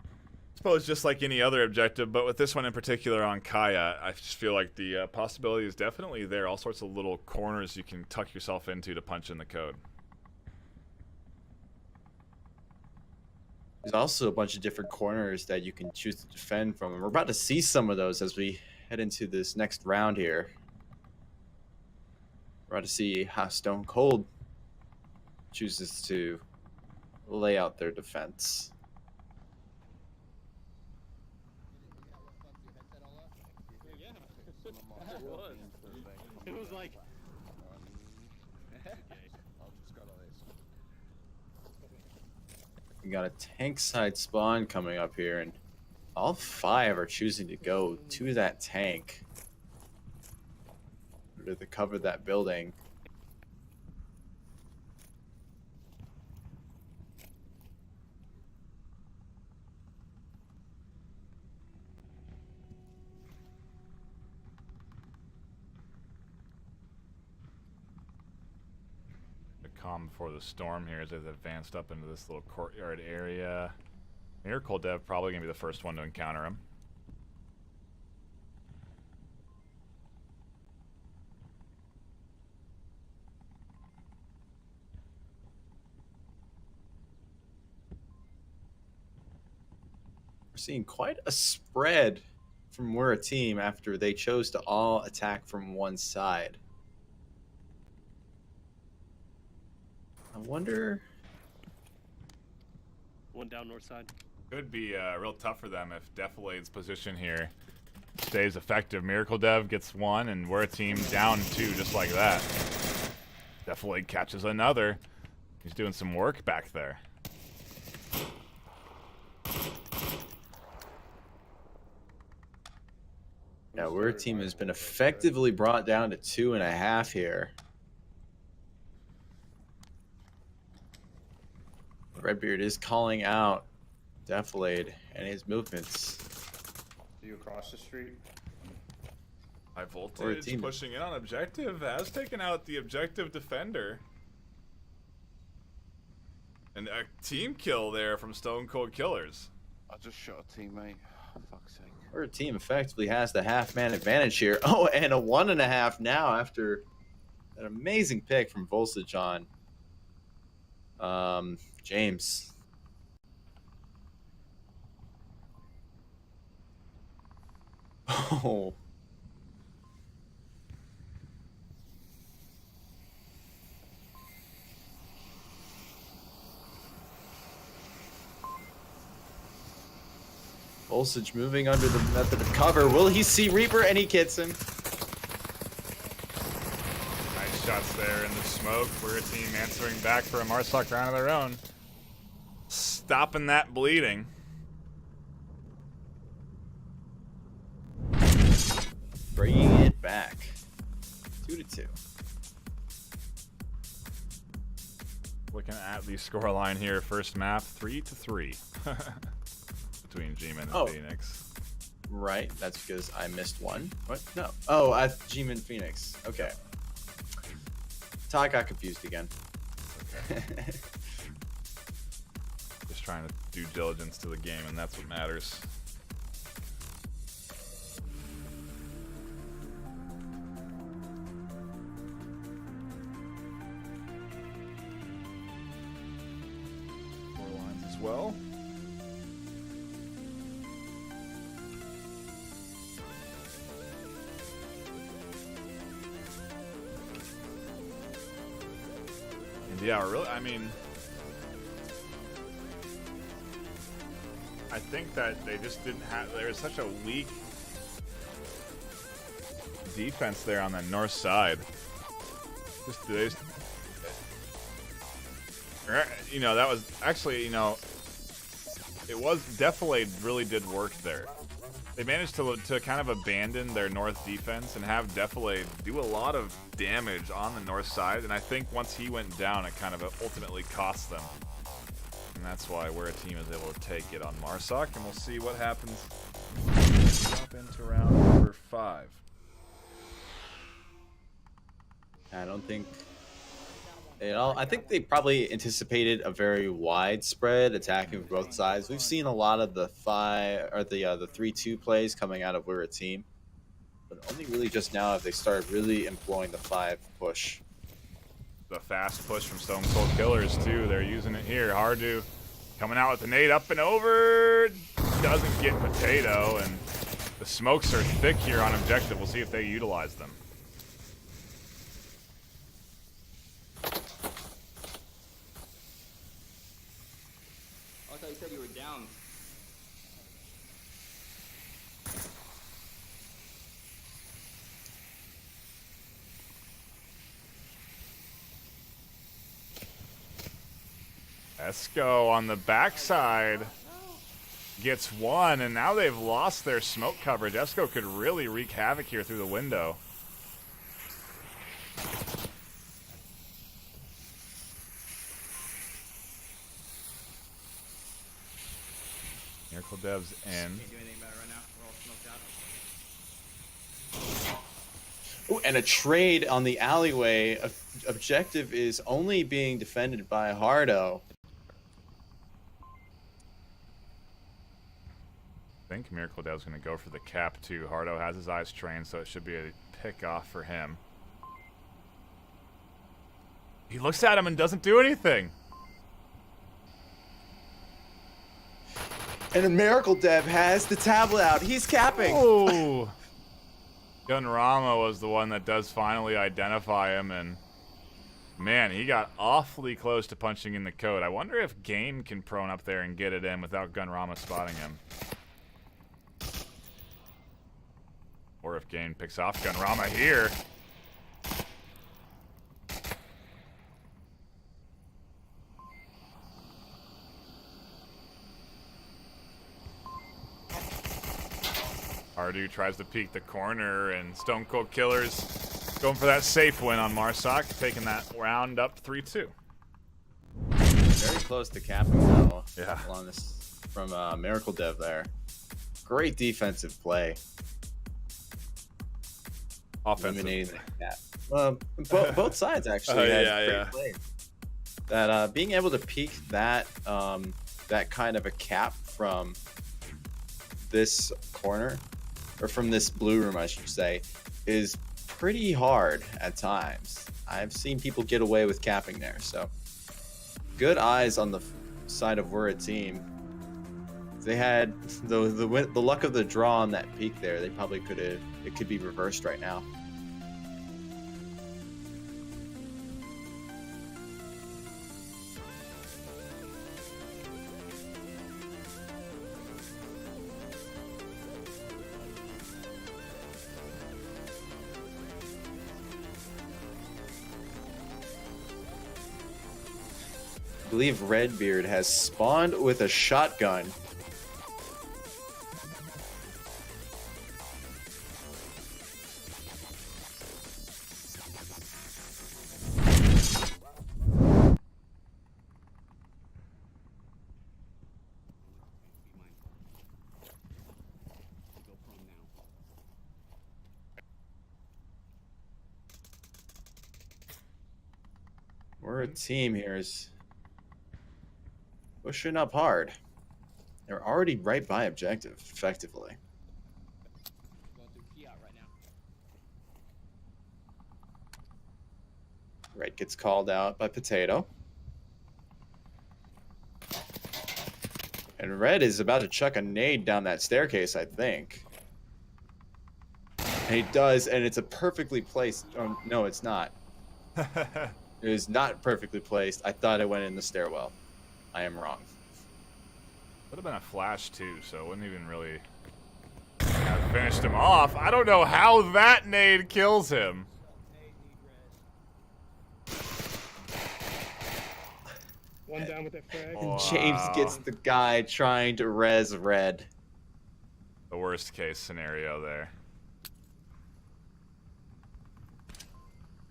I suppose just like any other objective, but with this one in particular on Kaya, I just feel like the possibility is definitely there. All sorts of little corners you can tuck yourself into to punch in the code. There's also a bunch of different corners that you can choose to defend from, and we're about to see some of those as we head into this next round here. We're about to see how Stone Cold chooses to lay out their defense. Yeah. It was like. We got a tank side spawn coming up here, and all 5 are choosing to go to that tank in order to cover that building. calm before the storm here as they've advanced up into this little courtyard area. Miracle Dev probably going to be the first one to encounter him. We're seeing quite a spread from We're a Team after they chose to all attack from one side. I wonder. One down north side. Could be real tough for them if Defilade's position here stays effective. Miracle Dev gets one, and We're a Team down two just like that. Defilade catches another. He's doing some work back there. Yeah, We're a Team has been effectively brought down to 2.5 here. Redbeard is calling out Defilade and his movements. Do you cross the street? High We're a voltage team. pushing in on objective has taken out the objective defender. And a team kill there from Stone Cold Killers. I just shot a teammate. Oh, fuck's sake. We're a Team effectively has the half-man advantage here. Oh, and a 1.5 now after an amazing pick from Voltage on James. Oh. Voltage moving under the method of cover. Will he see Reaper? And he gets him. Nice shots there in the smoke. We're a Team answering back for a Marsoc round of their own. Stopping that bleeding. Bringing it back. 2-2. Looking at the scoreline here, first map, 3-3 between G-Man and Oh. Phoenix. Right, that's because I missed one. What? No. Oh, I G-Man Phoenix. Okay. Todd got confused again. Okay. Just trying to do diligence to the game, and that's what matters. Scorelines as well. And yeah, really, I mean, I think that they just didn't have, there was such a weak defense there on the north side. You know, that was actually, you know, it was Defilade really did work there. They managed to kind of abandon their north defense and have Defilade do a lot of damage on the north side, and I think once he went down, it kind of ultimately cost them. And that's why We're a Team is able to take it on Marsoc, and we'll see what happens. Drop into round number 5. I don't think they all. I think they probably anticipated a very widespread attacking from both sides. We've seen a lot of the 3-2 plays coming out of We're a Team, but only really just now have they started really employing the 5 push. The fast push from Stone Cold Killers, too. They're using it here. Hardu coming out with the nade up and over. Doesn't get Potato, and the smokes are thick here on objective. We'll see if they utilize them. I thought you said you were down. Esco on the backside gets one, and now they've lost their smoke coverage. Esco could really wreak havoc here through the window. Miracle Dev's in. Can't do anything about it right now. We're all smoked out. Ooh, and a trade on the alleyway. Objective is only being defended by Hardo. I think Miracle Dev's going to go for the cap too. Hardo has his eyes trained, so it should be a pick off for him. He looks at him and doesn't do anything. And a Miracle Dev has the tablet out. He's capping. Oh! Gunrama was the one that does finally identify him, and man, he got awfully close to punching in the code. I wonder if Game can prone up there and get it in without Gunrama spotting him. Or if Game picks off Gunrama here. Hardu tries to peek the corner, and Stone Cold Killers going for that safe win on Marsoc, taking that round up 3-2. Very close to capping though. Yeah. On this from Miracle Dev there. Great defensive play. Offensive. Eliminating the cap. Both sides actually had great play. That being able to peek that that kind of a cap from this corner, or from this blue room, I should say, is pretty hard at times. I've seen people get away with capping there, so good eyes on the side of we're a team. If they had the luck of the draw on that peak there, they probably could have. It could be reversed right now. I believe Redbeard has spawned with a shotgun. We're a team here is pushing up hard. They're already right by objective, effectively. Going through key out right now. Red gets called out by Potato. And Red is about to chuck a nade down that staircase, I think. And he does, and it's a perfectly placed... Oh, no, it's not. It is not perfectly placed. I thought it went in the stairwell. I am wrong. Would have been a flash too, so it wouldn't even really have finished him off. I don't know how that nade kills him. One down with that frag. Wow. James gets the guy trying to res Red. The worst case scenario there.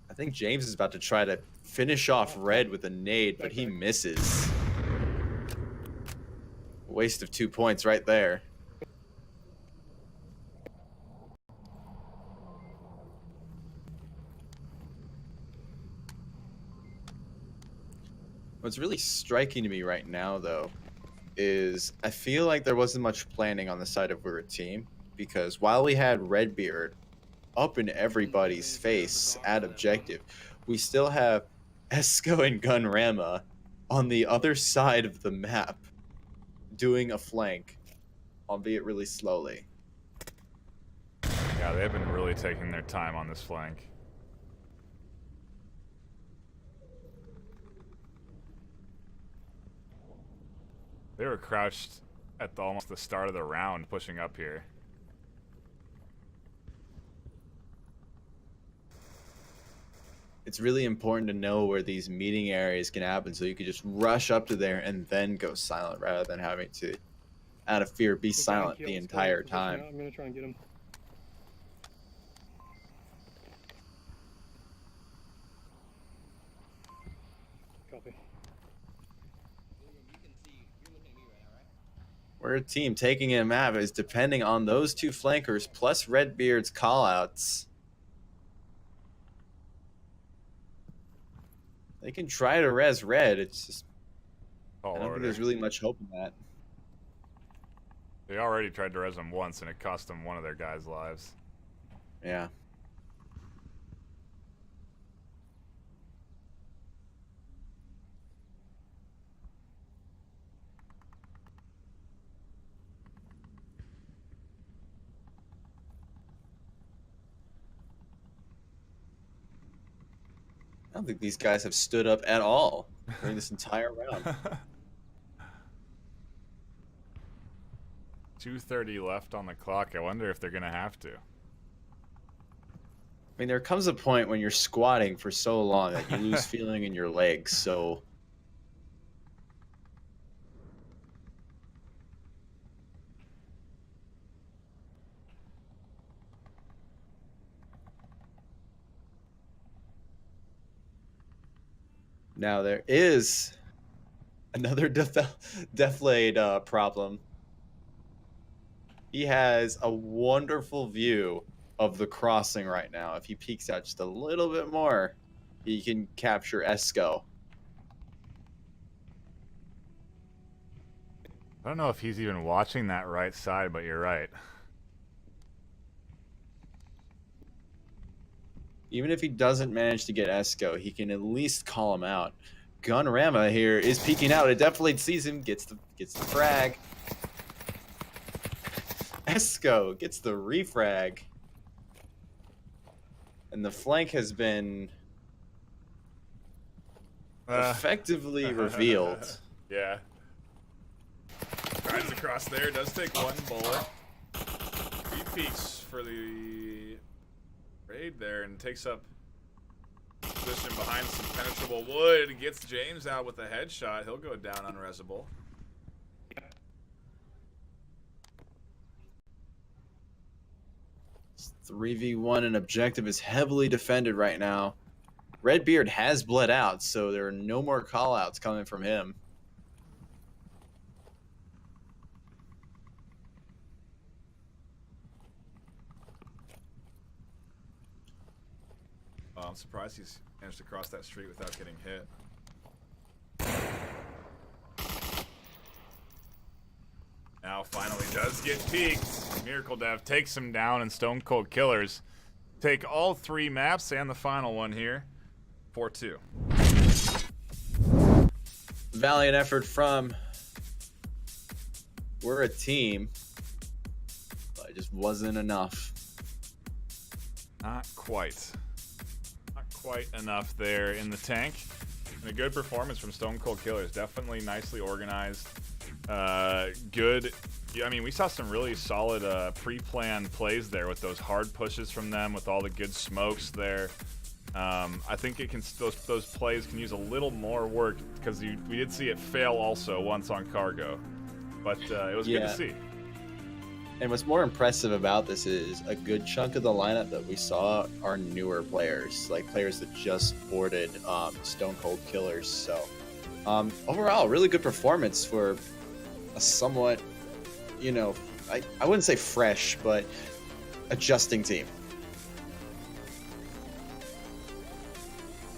I think James is about to try to finish off Red with a nade, but he misses. Waste of 2 points right there. What's really striking to me right now, though, is I feel like there wasn't much planning on the side of we're a team, because while we had Redbeard up in everybody's face at objective, we still have Esco and Gunrama on the other side of the map doing a flank, albeit really slowly. Yeah, they've been really taking their time on this flank. They were crouched at almost the start of the round, pushing up here. It's really important to know where these meeting areas can happen, so you could just rush up to there and then go silent, rather than having to, out of fear, be silent the entire time. I'm gonna try and get him. Copy. You can see, you're looking at me right now, right? Where a team taking a map is depending on those two flankers plus Redbeard's callouts. They can try to res red. It's just Tall I don't think order. there's really much hope in that. They already tried to res them once, and it cost them one of their guys' lives. Yeah. I don't think these guys have stood up at all during this entire round. 2:30 left on the clock. I wonder if they're gonna have to. I mean, there comes a point when you're squatting for so long that you lose feeling in your legs. So now there is another Deflade problem. He has a wonderful view of the crossing right now. If he peeks out just a little bit more, he can capture Esco. I don't know if he's even watching that right side, but you're right. Even if he doesn't manage to get Esco, he can at least call him out. Gunrama here is peeking out. It definitely sees him, gets the frag. Esco gets the refrag. And the flank has been effectively revealed. Yeah. Drives across there, does take one bullet. He peeks for the raid there and takes up position behind some penetrable wood. Gets James out with a headshot. He'll go down unresable. 3v1 and objective is heavily defended right now. Redbeard has bled out, so there are no more callouts coming from him. I'm surprised he's managed to cross that street without getting hit. Now finally does get peeked. Miracle Dev takes him down, and Stone Cold Killers take all 3 maps and the final one here. 4-2. Valiant effort from We're a Team, but it just wasn't enough. Not quite. Not quite enough there in the tank. And a good performance from Stone Cold Killers. Definitely nicely organized. Good. Yeah, I mean, we saw some really solid pre-planned plays there with those hard pushes from them, with all the good smokes there. I think it can those plays can use a little more work, because we did see it fail also once on Cargo, but it was good to see. And what's more impressive about this is a good chunk of the lineup that we saw are newer players, like players that just boarded Stone Cold Killers. So overall, really good performance for a somewhat, you know, I wouldn't say fresh, but adjusting team.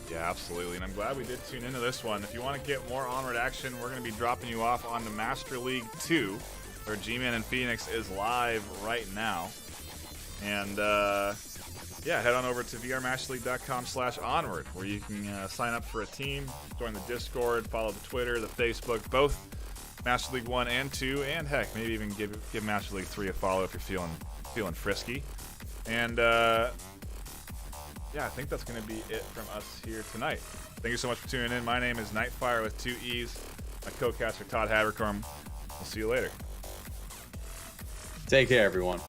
Yeah, absolutely, and I'm glad we did tune into this one. If you want to get more Onward action, we're going to be dropping you off on the Master League 2, where G-Man and Phoenix is live right now. And yeah, head on over to vrmasterleague.com/onward, where you can sign up for a team, join the Discord, follow the Twitter, the Facebook, both Master League 1 and 2, and heck, maybe even give Master League 3 a follow if you're feeling frisky. And yeah, I think that's going to be it from us here tonight. Thank you so much for tuning in. My name is NightFiree with 2 E's. My co-caster Todd Havercorn. We'll see you later. Take care, everyone.